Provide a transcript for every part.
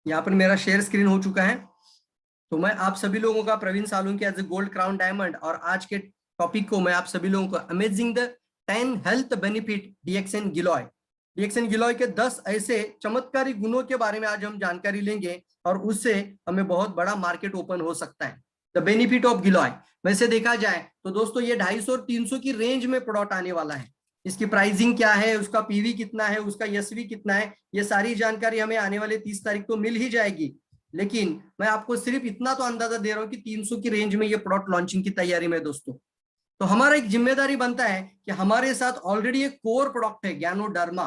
यहाँ पर मेरा शेयर स्क्रीन हो चुका है। तो मैं आप सभी लोगों का Praveen Salunke as a gold crown diamond, और आज के टॉपिक को मैं आप सभी लोगों को amazing the 10 health benefit DXN giloy, DXN giloy के 10 ऐसे चमत्कारी गुणों के बारे में आज हम जानकारी लेंगे, और उससे हमें बहुत बड़ा मार्केट ओपन हो सकता है। द बेनिफिट ऑफ गिलोय। वैसे देखा जाए तो दोस्तों ये 250 और 300 की रेंज में प्रोडक्ट आने वाला है। इसकी प्राइसिंग क्या है, उसका पीवी कितना है, उसका एसवी कितना है, ये सारी जानकारी हमें आने वाले 30 तारीख को मिल ही जाएगी। लेकिन मैं आपको सिर्फ इतना तो अंदाजा दे रहा हूं कि 300 की रेंज में ये प्रोडक्ट लॉन्चिंग की तैयारी में दोस्तों। तो हमारा एक जिम्मेदारी बनता है कि हमारे साथ ऑलरेडी एक कोर प्रोडक्ट है ज्ञानोडर्मा।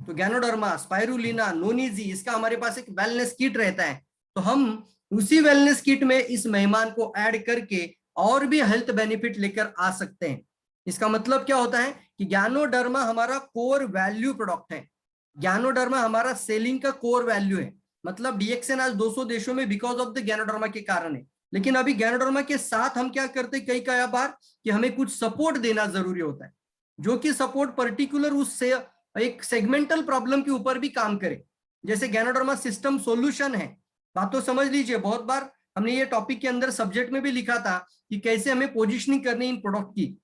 तो ज्ञानोडर्मा, स्पाइरुलिना, नोनीजी, इसका हमारे पास एक वेलनेस किट रहता है। तो हम उसी वेलनेस किट में इस मेहमान को ऐड करके और भी हेल्थ बेनिफिट लेकर आ सकते हैं। इसका मतलब क्या होता है कि ज्ञानोडर्मा हमारा कोर वैल्यू प्रोडक्ट है। ज्ञानोडर्मा हमारा सेलिंग का कोर वैल्यू है। मतलब डीएक्सएन आज 200 देशों में बिकॉज ऑफ द ज्ञानोडर्मा के कारण है। लेकिन अभी ज्ञानोडर्मा के साथ हम क्या करते हैं, कई बार कि हमें कुछ सपोर्ट देना जरूरी होता है, जो कि सपोर्ट पर्टिकुलर उससे एक सेगमेंटल प्रॉब्लम के ऊपर भी काम करे। जैसे ज्ञानोडर्मा सिस्टम सॉल्यूशन है। बात तो समझ लीजिए, बहुत बार हमने ये टॉपिक के अंदर सब्जेक्ट में भी लिखा था कि कैसे हमें पोजिशनिंग करनी इन प्रोडक्ट की।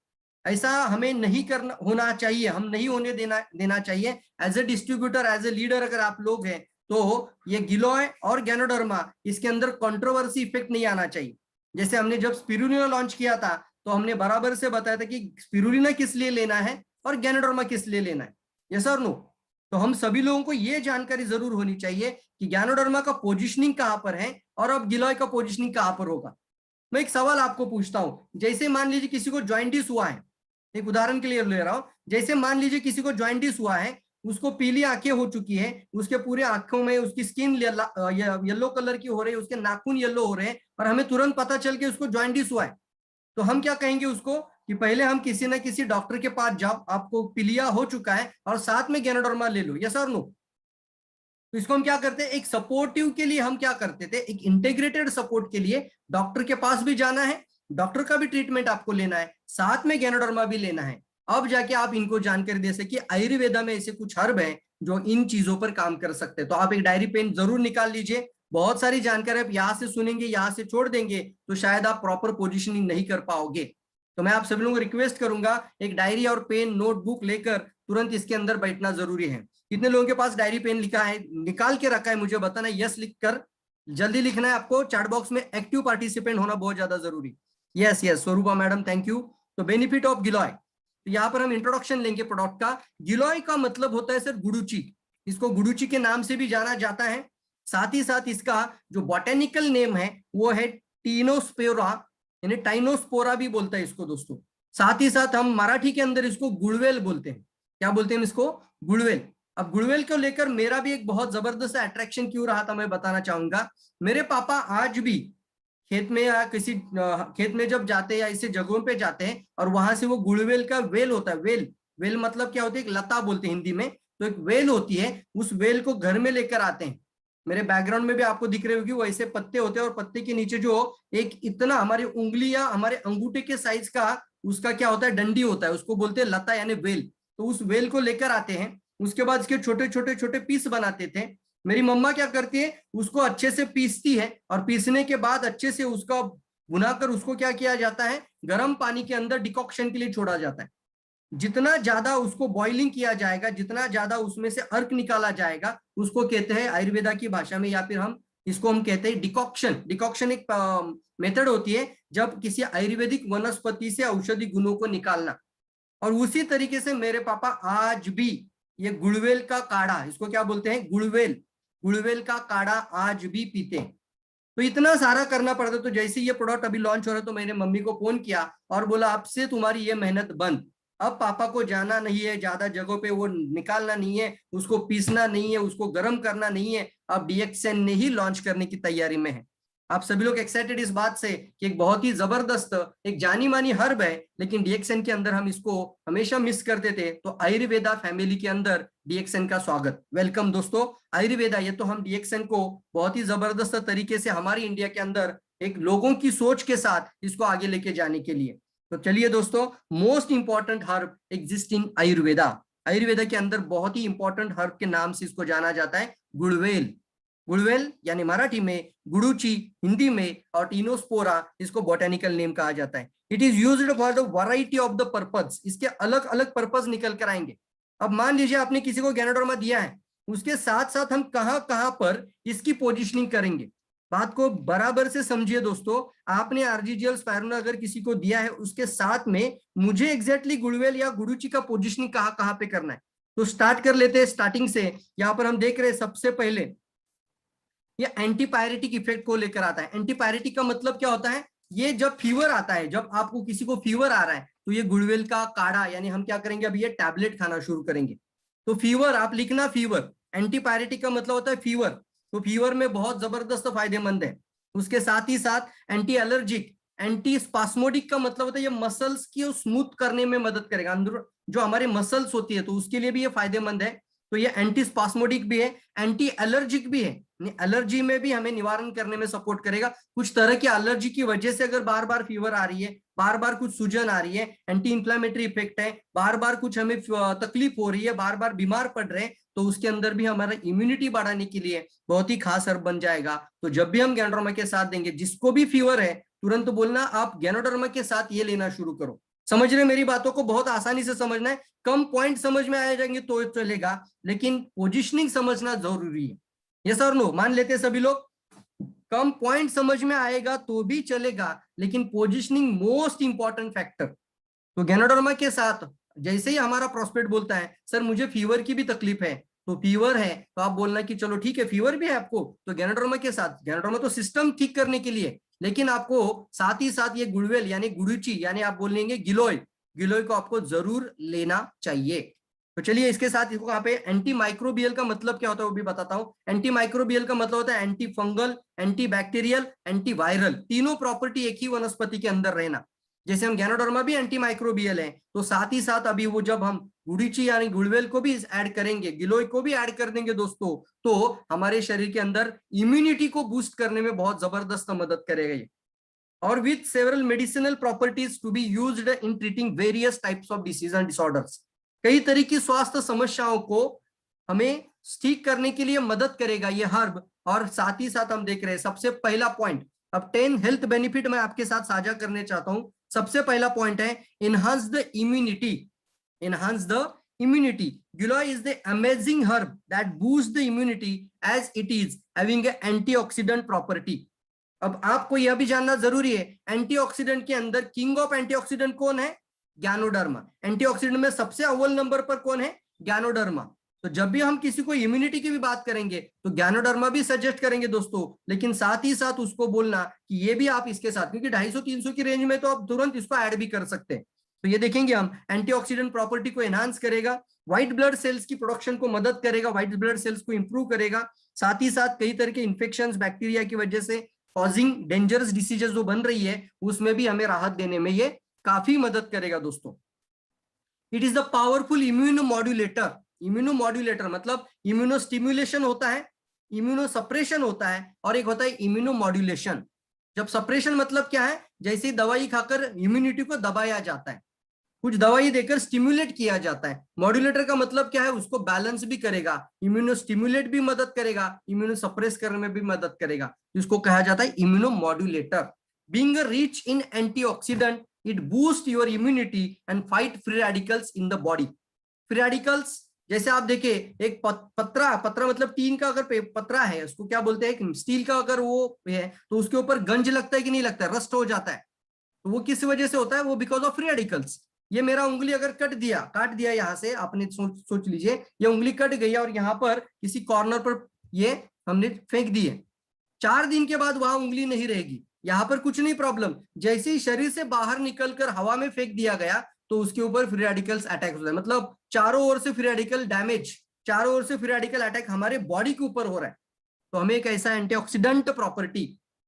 ऐसा हमें नहीं करना होना चाहिए, हम नहीं होने देना चाहिए। As a distributor, as a leader अगर आप लोग हैं तो ये गिलोय और ज्ञानोडर्मा, इसके अंदर कंट्रोवर्सी इफेक्ट नहीं आना चाहिए। जैसे हमने जब स्पिरुलिना लॉन्च किया था तो हमने बराबर से बताया था कि स्पिरुलिना किस लिए लेना है और ज्ञानोडर्मा किस लिए लेना है। यस और नो? तो हम सभी लोगों को यह जानकारी जरूर होनी चाहिए कि ज्ञानोडर्मा का पोजिशनिंग कहां पर है और अब गिलोय का पोजिशनिंग कहां पर होगा। मैं एक सवाल आपको पूछता हूं, जैसे मान लीजिए किसी को जॉइंटिस हुआ है, एक उदाहरण के लिए ले रहा हूं। जैसे मान लीजिए किसी को जॉइंटिस हुआ है, उसको पीली आंखें हो चुकी है, उसके पूरे आंखों में उसकी स्किन येलो कलर की हो रही है, उसके नाखून येलो हो रहे हैं, और हमें तुरंत पता चल के उसको जॉइंटिस हुआ है। तो हम क्या कहेंगे उसको कि पहले हम किसी ना किसी डॉक्टर के पास जाओ, आपको पीलिया हो चुका है, और साथ में ज्ञानोडर्मा ले लो। यस और नो? तो इसको हम क्या करते हैं, एक सपोर्टिव के लिए हम क्या करते थे, एक इंटीग्रेटेड सपोर्ट के लिए डॉक्टर के पास भी जाना है, डॉक्टर का भी ट्रीटमेंट आपको लेना है, साथ में ज्ञानोडर्मा भी लेना है। अब जाके आप इनको जानकारी दे सके। आयुर्वेदा में ऐसे कुछ हर्ब हैं जो इन चीजों पर काम कर सकते हैं। तो आप एक डायरी पेन जरूर निकाल लीजिए। बहुत सारी जानकारी आप यहाँ से सुनेंगे, यहाँ से छोड़ देंगे तो शायद आप प्रॉपर पोजिशनिंग नहीं कर पाओगे। तो मैं आप सभी लोगों को रिक्वेस्ट करूंगा, एक डायरी और पेन नोटबुक लेकर तुरंत इसके अंदर बैठना जरूरी है। कितने लोगों के पास डायरी पेन लिखा है, निकाल के रखा है, मुझे बताना। यस लिखकर जल्दी लिखना है आपको। चैट बॉक्स में एक्टिव पार्टिसिपेंट होना बहुत ज्यादा जरूरी। Yes yes Swarupa madam, thank you. तो बेनिफिट ऑफ गिलोय, तो यहाँ पर हम इंट्रोडक्शन लेंगे प्रोडक्ट का। गिलोय का मतलब होता है सर गुडुची। इसको गुडुची के नाम से भी जाना जाता है। साथ ही साथ इसका जो बॉटेनिकल नेम है वो है टीनोस्पोरा, यानी टाइनोस्पोरा भी बोलता है इसको दोस्तों। साथ ही साथ हम मराठी के अंदर इसको गुड़वेल बोलते हैं। क्या बोलते हैं इसको? गुड़वेल। अब गुड़वेल को लेकर मेरा भी एक बहुत जबरदस्त अट्रैक्शन क्यों रहा था मैं बताना चाहूंगा। मेरे पापा आज भी खेत में या किसी खेत में जब जाते हैं या ऐसे जगहों पे जाते हैं और वहां से वो गुड़वेल का वेल होता है, वेल, वेल मतलब क्या होती है, एक लता बोलते हैं हिंदी में। तो एक वेल होती है, उस वेल को घर में लेकर आते हैं। मेरे बैकग्राउंड में भी आपको दिख रही होगी, वो ऐसे पत्ते होते हैं और पत्ते के नीचे जो एक इतना हमारी उंगली या हमारे अंगूठे के साइज का उसका क्या होता है, डंडी होता है, उसको बोलते हैं लता यानी वेल। तो उस वेल को लेकर आते हैं, उसके बाद इसके छोटे छोटे छोटे पीस बनाते थे। मेरी मम्मा क्या करती है, उसको अच्छे से पीसती है, और पीसने के बाद अच्छे से उसका भुनाकर उसको क्या किया जाता है, गर्म पानी के अंदर डिकॉक्शन के लिए छोड़ा जाता है। जितना ज्यादा उसको बॉइलिंग किया जाएगा, जितना ज्यादा उसमें से अर्क निकाला जाएगा, उसको कहते हैं आयुर्वेदा की भाषा में, या फिर हम कहते हैं डिकॉक्शन। डिकॉक्शन एक मेथड होती है जब किसी आयुर्वेदिक वनस्पति से औषधि गुणों को निकालना। और उसी तरीके से मेरे पापा आज भी ये गुड़वेल का काढ़ा, इसको क्या बोलते हैं, गुड़वेल, गुड़वेल का काढ़ा आज भी पीते हैं। तो इतना सारा करना पड़ता। तो जैसे ये प्रोडक्ट अभी लॉन्च हो रहा है तो मैंने मम्मी को फोन किया और बोला अब से तुम्हारी ये मेहनत बंद। अब पापा को जाना नहीं है ज्यादा जगहों पे, वो निकालना नहीं है, उसको पीसना नहीं है, उसको गर्म करना नहीं है। अब डीएक्सएन ने ही लॉन्च करने की तैयारी में है। आप सभी लोग एक्साइटेड इस बात से कि एक बहुत ही जबरदस्त, एक जानी मानी हर्ब है, लेकिन डीएक्सएन के अंदर हम इसको हमेशा मिस करते थे। तो आयुर्वेदा फैमिली के अंदर डीएक्सएन का स्वागत, वेलकम दोस्तों। आयुर्वेदा, ये तो हम डीएक्सएन को बहुत ही जबरदस्त तरीके से हमारी इंडिया के अंदर एक लोगों की सोच के साथ इसको आगे लेके जाने के लिए। तो चलिए दोस्तों, most important herb exist in Ayurveda. Ayurveda के अंदर बहुत ही इंपॉर्टेंट हर्ब के नाम से इसको जाना जाता है, गुड़वेल। गुड़वेल यानी मराठी में, गुडुची हिंदी में, और टीनोस्पोरा इसको बोटेनिकल नेम कहा जाता है। It is used for the variety of the purpose, इसके अलग अलग पर्पज निकल कर आएंगे। अब मान लीजिए आपने किसी को गैनोडर्मा दिया है, उसके साथ साथ हम कहां कहां पर इसकी पोजिशनिंग करेंगे, बात को बराबर से समझिए दोस्तों। आपने आर्जीजियल स्पायरुला अगर किसी को दिया है, उसके साथ में मुझे एग्जैक्टली गुड़वेल या गुडुची का पोजिशनिंग कहां कहां पे करना है। तो स्टार्ट कर लेते हैं स्टार्टिंग से। यहां पर हम देख रहे हैं सबसे पहले ये एंटीपायरेटिक इफेक्ट को लेकर आता है। एंटीपायरेटिक का मतलब क्या होता है, ये जब फीवर आता है, जब आपको किसी को फीवर आ रहा है, तो ये गुड़वेल का काढ़ा यानी हम क्या करेंगे, अभी ये टैबलेट खाना शुरू करेंगे। तो फीवर आप लिखना, फीवर, एंटीपायरेटिक का मतलब होता है फीवर, तो फीवर में बहुत जबरदस्त फायदेमंद है। उसके साथ ही साथ एंटी एलर्जिक, एंटी स्पास्मोडिक का मतलब होता है ये मसल्स की स्मूथ करने में मदद करेगा, अंदर जो हमारे मसल्स होती है तो उसके लिए भी ये फायदेमंद है। तो ये एंटी स्पास्मोडिक भी है, एंटी एलर्जिक भी है, एलर्जी में भी हमें निवारण करने में सपोर्ट करेगा। कुछ तरह की एलर्जी की वजह से अगर बार बार फीवर आ रही है, बार बार कुछ सूजन आ रही है, एंटी इंफ्लेमेटरी इफेक्ट है, बार बार कुछ हमें तकलीफ हो रही है, बार बार बीमार पड़ रहे हैं, तो उसके अंदर भी हमारा इम्यूनिटी बढ़ाने के लिए बहुत ही खास हर्ब बन जाएगा। तो जब भी हम गैनोडर्मा के साथ देंगे, जिसको भी फीवर है तुरंत बोलना आप गैनोडर्मा के साथ ये लेना शुरू करो। समझ रहे मेरी बातों को, बहुत आसानी से समझना है, कम पॉइंट समझ में आ जाएंगे तो चलेगा, लेकिन पोजिशनिंग समझना जरूरी है। यस और नो, मान लेते हैं सभी लोग, कम पॉइंट समझ में आएगा तो भी चलेगा, लेकिन पोजिशनिंग मोस्ट इंपॉर्टेंट फैक्टर। तो गैनोडर्मा के साथ जैसे ही हमारा प्रोस्पेक्ट बोलता है सर मुझे फीवर की भी तकलीफ है, तो फीवर है तो आप बोलना कि चलो ठीक है फीवर भी है आपको, तो गैनोडर्मा के साथ, गैनोडर्मा तो सिस्टम ठीक करने के लिए, लेकिन आपको साथ ही साथ ये गुड़वेल यानी गुडुची यानी आप बोलेंगे गिलोय, गिलोय को आपको जरूर लेना चाहिए। तो चलिए इसके साथ यहाँ पे एंटी माइक्रोबियल का मतलब क्या होता है वो भी बताता हूँ। एंटी माइक्रोबियल का मतलब होता है anti fungal, anti bacterial, anti viral, तीनों प्रॉपर्टी एक ही वनस्पति के अंदर रहना। जैसे हम गैनोडर्मा भी एंटी माइक्रोबियल है, तो साथ ही साथ अभी वो जब हम गुडुची यानी गुड़वेल को भी ऐड करेंगे, गिलोय को भी ऐड कर देंगे दोस्तों, तो हमारे शरीर के अंदर इम्यूनिटी को बूस्ट करने में बहुत जबरदस्त मदद करेगा ये। और with several medicinal properties to be used in treating various types of disease and disorders, कई तरह की स्वास्थ्य समस्याओं को हमें ठीक करने के लिए मदद करेगा ये हर्ब। और साथ ही साथ हम देख रहे हैं सबसे पहला पॉइंट, अब 10 हेल्थ बेनिफिट मैं आपके साथ साझा करने चाहता हूं। सबसे पहला पॉइंट है enhance the immunity, enhance the immunity. Giloy is the amazing herb that boosts the immunity as it is having an antioxidant property. अब आपको यह भी जानना जरूरी है, एंटीऑक्सीडेंट के अंदर किंग ऑफ एंटीऑक्सीडेंट कौन है, गैनोडर्मा। एंटीऑक्सीडेंट में सबसे अव्वल नंबर पर कौन है, गैनोडर्मा। तो जब भी हम किसी को इम्यूनिटी की भी बात करेंगे तो गैनोडर्मा भी सजेस्ट करेंगे दोस्तों, लेकिन साथ ही साथ उसको बोलना कि ये भी आप इसके साथ, क्योंकि 250-300 की रेंज में तो आप तुरंत इसको ऐड भी कर सकते हैं। तो ये देखेंगे हम, एंटीऑक्सीडेंट प्रॉपर्टी को एनहांस करेगा, व्हाइट ब्लड सेल्स की प्रोडक्शन को मदद करेगा, व्हाइट ब्लड सेल्स को इंप्रूव करेगा, साथ ही साथ कई तरह के इन्फेक्शंस बैक्टीरिया की वजह से कॉजिंग डेंजरस डिसीजेस जो बन रही है उसमें भी हमें राहत देने में ये काफी मदद करेगा दोस्तों। It is the powerful immuno modulator. Immuno modulator मतलब इम्यूनो स्टिम्युलेशन होता है, इम्यूनो सप्रेशन होता है, और एक होता है इम्यूनो मॉड्यूलेशन। जब सप्रेशन मतलब क्या है, जैसे दवाई खाकर इम्यूनिटी को दबाया जाता है, कुछ दवाई देकर स्टिम्युलेट किया जाता है। मॉड्यूलेटर का मतलब क्या है, उसको बैलेंस भी करेगा, इम्यूनो स्टिम्युलेट भी मदद करेगा, इम्यूनो सप्रेस करने में भी मदद करेगा, इसको कहा जाता है immuno modulator. Being rich in antioxidant it boost your immunity and fight free radicals in the body. Free radicals जैसे आप देखिए, एक पत्रा मतलब टीन का अगर पत्रा है उसको क्या बोलते हैं, स्टील का अगर वो है तो उसके ऊपर गंज लगता है कि नहीं लगता है, रस्ट हो जाता है, तो वो किस वजह से होता है, वो बिकॉज ऑफ फ्री रेडिकल्स। ये मेरा उंगली अगर काट दिया यहाँ से, आपने सोच लीजिए ये उंगली कट गई और यहाँ पर किसी कॉर्नर पर ये हमने फेंक दी है, 4 दिन के बाद वहां उंगली नहीं रहेगी, यहाँ पर कुछ नहीं प्रॉब्लम, जैसे ही शरीर से बाहर निकलकर हवा में फेंक दिया गया तो उसके ऊपर फ्री रेडिकल्स अटैक होता है। मतलब चारों ओर से फ्री रेडिकल डैमेज, चारों ओर से फ्री रेडिकल अटैक हमारे बॉडी के ऊपर हो रहा है। तो हमें एक ऐसा एंटीऑक्सीडेंट प्रॉपर्टी,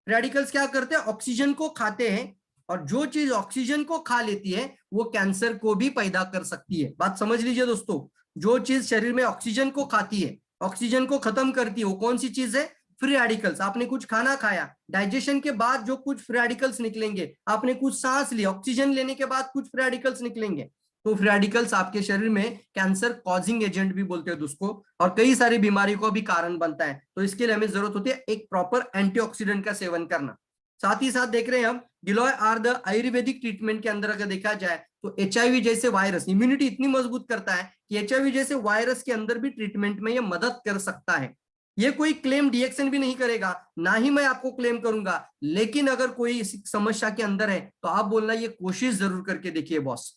रेडिकल्स क्या करते हैं, ऑक्सीजन को खाते हैं, और जो चीज ऑक्सीजन को खा लेती है वो कैंसर को भी पैदा कर सकती है। बात समझ लीजिए दोस्तों, जो चीज शरीर में ऑक्सीजन को खाती है, ऑक्सीजन को खत्म करती है, वो कौन सी चीज है, फ्री रेडिकल्स। आपने कुछ खाना खाया, डाइजेशन के बाद जो कुछ फ्री रेडिकल्स निकलेंगे, आपने कुछ सांस लिया, ऑक्सीजन लेने के बाद कुछ फ्री रेडिकल्स निकलेंगे, तो फ्री रेडिकल्स आपके शरीर में कैंसर कॉजिंग एजेंट भी बोलते हैं उसको, और कई सारी बीमारी को भी कारण बनता है। तो इसके लिए हमें जरूरत होती है एक प्रॉपर एंटीऑक्सीडेंट का सेवन करना। साथ ही साथ देख रहे हैं हम गिलोय आर द आयुर्वेदिक ट्रीटमेंट के अंदर अगर देखा जाए तो HIV जैसे वायरस, इम्यूनिटी इतनी मजबूत करता है कि HIV जैसे वायरस के अंदर भी ट्रीटमेंट में ये मदद कर सकता है। ये कोई क्लेम डीएक्सएन भी नहीं करेगा, ना ही मैं आपको क्लेम करूंगा, लेकिन अगर कोई इस समस्या के अंदर है तो आप बोलना ये कोशिश जरूर करके देखिए बॉस,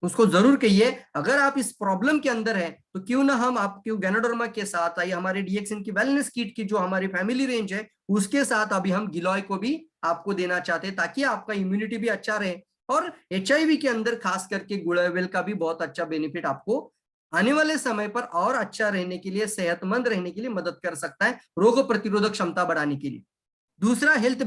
उसको जरूर कहिए अगर आप इस प्रॉब्लम के अंदर है तो क्यों ना हम आपके गैनोडर्मा के साथ आइए, हमारे डीएक्सएन की वेलनेस किट की जो हमारी फैमिली रेंज है उसके साथ अभी हम गिलोय को भी आपको देना चाहते हैं, ताकि आपका इम्यूनिटी भी अच्छा रहे और HIV के अंदर खास करके गुड़ावेल का भी बहुत अच्छा बेनिफिट आपको आने वाले समय पर और अच्छा रहने के लिए, सेहतमंद रहने के लिए मदद कर सकता है, रोग प्रतिरोधक क्षमता बढ़ाने के लिए। दूसरा हेल्थ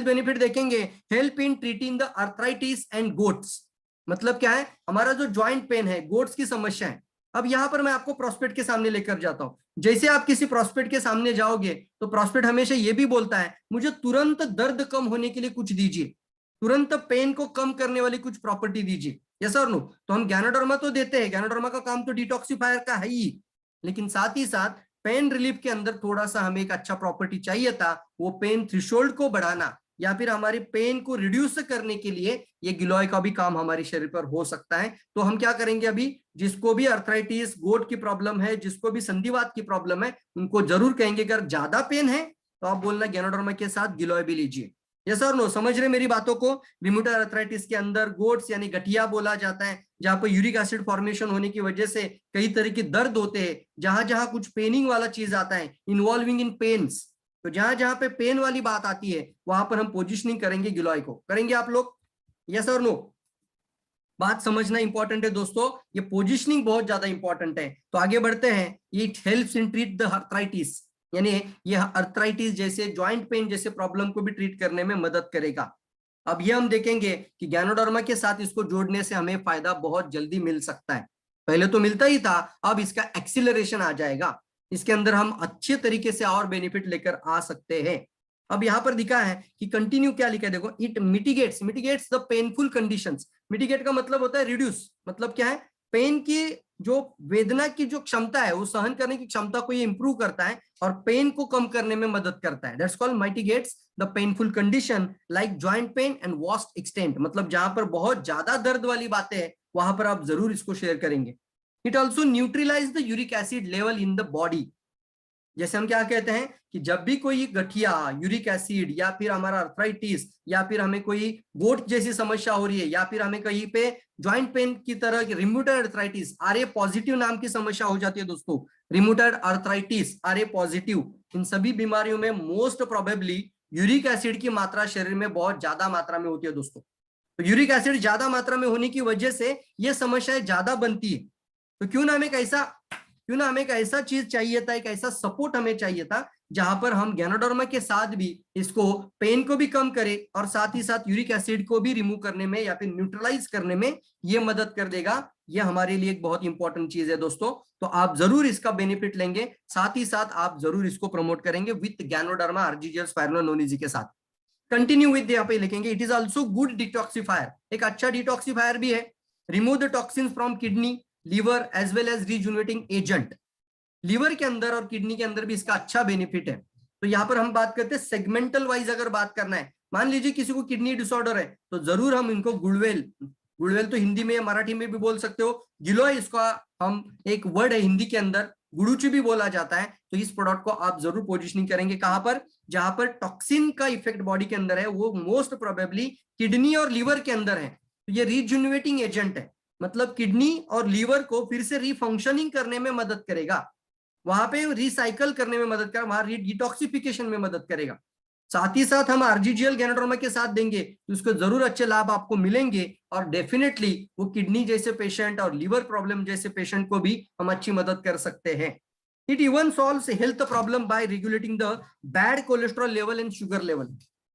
बेनिफिट देखेंगे, help in treating the arthritis and goats. मतलब क्या है, हमारा जो ज्वाइंट पेन है, गोट्स की समस्या है। अब यहां पर मैं आपको प्रोस्पेक्ट के सामने लेकर जाता हूं। जैसे आप किसी प्रोस्पेक्ट के सामने जाओगे तो प्रोस्पेक्ट हमेशा ये भी बोलता है मुझे तुरंत दर्द कम होने के लिए कुछ दीजिए, तुरंत पेन को कम करने वाली कुछ प्रॉपर्टी दीजिए, यस और नो। तो हम गैनोडर्मा तो देते हैं, गैनोडर्मा का काम तो डिटॉक्सिफायर का है ही, लेकिन साथ ही साथ पेन रिलीफ के अंदर थोड़ा सा हमें एक अच्छा प्रॉपर्टी चाहिए था, वो पेन थ्रेशोल्ड को बढ़ाना या फिर हमारी पेन को रिड्यूस करने के लिए ये गिलोय का भी काम हमारे शरीर पर हो सकता है। तो हम क्या करेंगे, अभी जिसको भी अर्थराइटिस, गोट की प्रॉब्लम है, जिसको भी संधिवात की प्रॉब्लम है, उनको जरूर कहेंगे अगर ज्यादा पेन है तो आप बोलना गैनोडर्मा के साथ गिलोय भी लीजिए। यस और नो, समझ रहे मेरी बातों को। रिम्यूटल अर्थराइटिस के अंदर गोट्स यानी गठिया बोला जाता है, जहां पर यूरिक एसिड फॉर्मेशन होने की वजह से कई तरह के दर्द होते हैं, जहां जहां कुछ पेनिंग वाला चीज आता है, इन्वॉल्विंग इन पेन्स, तो जहां जहां पे पेन वाली बात आती है वहां पर हम पोजिशनिंग करेंगे गिलोय को। करेंगे आप लोग, यस और नो? बात समझना इंपॉर्टेंट है दोस्तों, ये पोजिशनिंग बहुत ज्यादा इंपॉर्टेंट है। तो आगे बढ़ते हैं, it helps in treat the arthritis, यानी ये अर्थराइटिस जैसे ज्वाइंट पेन जैसे प्रॉब्लम को भी ट्रीट करने में मदद करेगा। अब ये हम देखेंगे कि गैनोडर्मा के साथ इसको जोड़ने से हमें फायदा बहुत जल्दी मिल सकता है। पहले तो मिलता ही था, अब इसका एक्सीलरेशन आ जाएगा, इसके अंदर हम अच्छे तरीके से और बेनिफिट लेकर आ सकते हैं। अब यहां पर दिखा है कि कंटिन्यू क्या लिखा है, देखो, it mitigates the painful conditions. Mitigate का मतलब होता है रिड्यूस, मतलब क्या है, पेन की जो वेदना की जो क्षमता है, वो सहन करने की क्षमता को ये इंप्रूव करता है और पेन को कम करने में मदद करता है। That's called mitigates the painful condition like joint pain and vast extent. मतलब जहां पर बहुत ज्यादा दर्द वाली बातें हैं वहां पर आप जरूर इसको शेयर करेंगे। It also neutralise the uric acid level in the body. जैसे हम क्या कहते हैं कि जब भी कोई गठिया, यूरिक एसिड या फिर हमारा अर्थराइटिस या फिर हमें कोई गोट जैसी समस्या हो रही है या फिर हमें कहीं पे ज्वाइंट पेन की तरह रिम्यूटेड अर्थराइटिस, RA पॉजिटिव नाम की समस्या हो जाती है दोस्तों, रिम्यूटेड अर्थराइटिस, RA पॉजिटिव, इन सभी बीमारियों में मोस्ट प्रोबेबली यूरिक एसिड की मात्रा शरीर में बहुत ज्यादा मात्रा में होती है दोस्तों। तो यूरिक एसिड ज्यादा मात्रा में होने की वजह से ये समस्याएं ज्यादा बनती है। तो क्यों ना हमें एक ऐसा चीज चाहिए था, एक ऐसा सपोर्ट हमें चाहिए था जहां पर हम गैनोडर्मा के साथ भी इसको पेन को भी कम करें और साथ ही साथ यूरिक एसिड को भी रिमूव करने में या फिर न्यूट्रलाइज करने में ये मदद कर देगा। ये हमारे लिए एक बहुत इंपॉर्टेंट चीज है दोस्तों, तो आप जरूर इसका बेनिफिट लेंगे, साथ ही साथ आप जरूर इसको प्रमोट करेंगे विथ गैनोडर्मा आर्जीजियल स्पाइरोनोनिजी के साथ। कंटिन्यू विद यहाँ पे लिखेंगे, it is also good detoxifier, एक अच्छा डिटॉक्सिफायर भी है। Remove the toxins from kidney, liver as well as rejuvenating agent. Liver के अंदर और किडनी के अंदर भी इसका अच्छा बेनिफिट है। तो यहाँ पर हम बात करते हैं सेगमेंटल वाइज, अगर बात करना है, मान लीजिए किसी को किडनी डिसऑर्डर है तो जरूर हम इनको गुड़वेल तो हिंदी में मराठी में भी बोल सकते हो, गिलोय इसका हम एक वर्ड है हिंदी के अंदर, गुड़ूची भी बोला जाता है। तो इस प्रोडक्ट को आप जरूर पोजिशनिंग करेंगे कहां पर, जहां पर टॉक्सिन का इफेक्ट बॉडी के अंदर है, वो मोस्ट प्रोबेबली किडनी और लीवर के अंदर है। तो ये रीजुनेटिंग एजेंट है, मतलब किडनी और लीवर को फिर से रीफंक्शनिंग करने में मदद करेगा, वहां पे रिसाइकल करने में मदद करेगा, वहां डिटॉक्सिफिकेशन में मदद करेगा। साथ ही साथ हम आर्जीजियल गैनोडर्मा के साथ देंगे तो उसको जरूर अच्छे लाभ आपको मिलेंगे और डेफिनेटली वो किडनी जैसे पेशेंट और लीवर प्रॉब्लम जैसे पेशेंट को भी हम अच्छी मदद कर सकते हैं। It even solves health problem bye regulating the bad cholesterol level and sugar level.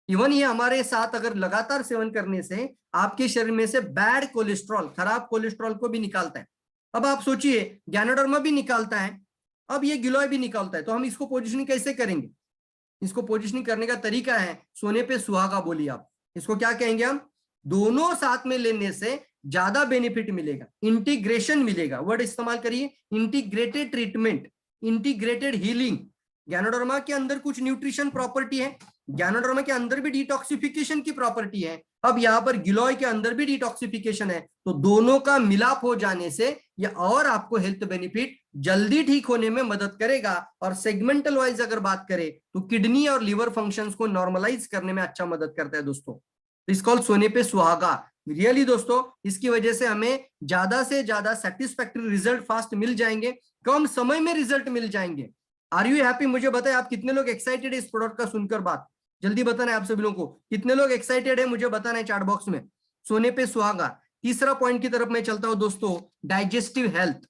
Even ये हमारे साथ अगर लगातार सेवन करने से आपके शरीर में से बैड कोलेस्ट्रॉल, खराब कोलेस्ट्रॉल को भी निकालता है। अब आप सोचिए, गैनोडर्मा भी निकालता है, अब ये गिलोय भी निकालता है, तो हम इसको पोजिशनिंग कैसे करेंगे? इसको पोजिशनिंग करने का तरीका है सोने पे सुहागा बोलिए आप, इसको क्या कहेंगे हम, दोनों साथ में लेने से ज्यादा बेनिफिट मिलेगा, इंटीग्रेशन मिलेगा, वर्ड इस्तेमाल करिए, integrated treatment, integrated healing. Ganoderma के अंदर कुछ न्यूट्रिशन प्रॉपर्टी है, गैनोडर्मा के अंदर भी डिटॉक्सिफिकेशन की प्रॉपर्टी है, अब यहाँ पर गिलोय के अंदर भी डिटॉक्सिफिकेशन है, तो दोनों का मिलाप हो जाने से ये और आपको हेल्थ बेनिफिट जल्दी ठीक होने में मदद करेगा। और सेगमेंटल वाइज अगर बात करें तो किडनी और लिवर फंक्शंस को नॉर्मलाइज करने में अच्छा मदद करता है दोस्तों। इस कॉल सोने पे सुहागा, रियली दोस्तों, इसकी वजह से हमें ज्यादा से ज्यादा सेटिस्फैक्टरी रिजल्ट फास्ट मिल जाएंगे, कम समय में रिजल्ट मिल जाएंगे। Are you happy? मुझे बताएं आप कितने लोग एक्साइटेड है इस प्रोडक्ट का सुनकर बात, जल्दी बताना है आप सभी लोगों को, कितने लोग एक्साइटेड है मुझे बताना है चैट बॉक्स में। सोने पे सुहागा। तीसरा पॉइंट की तरफ मैं चलता हूं दोस्तों, डाइजेस्टिव हेल्थ।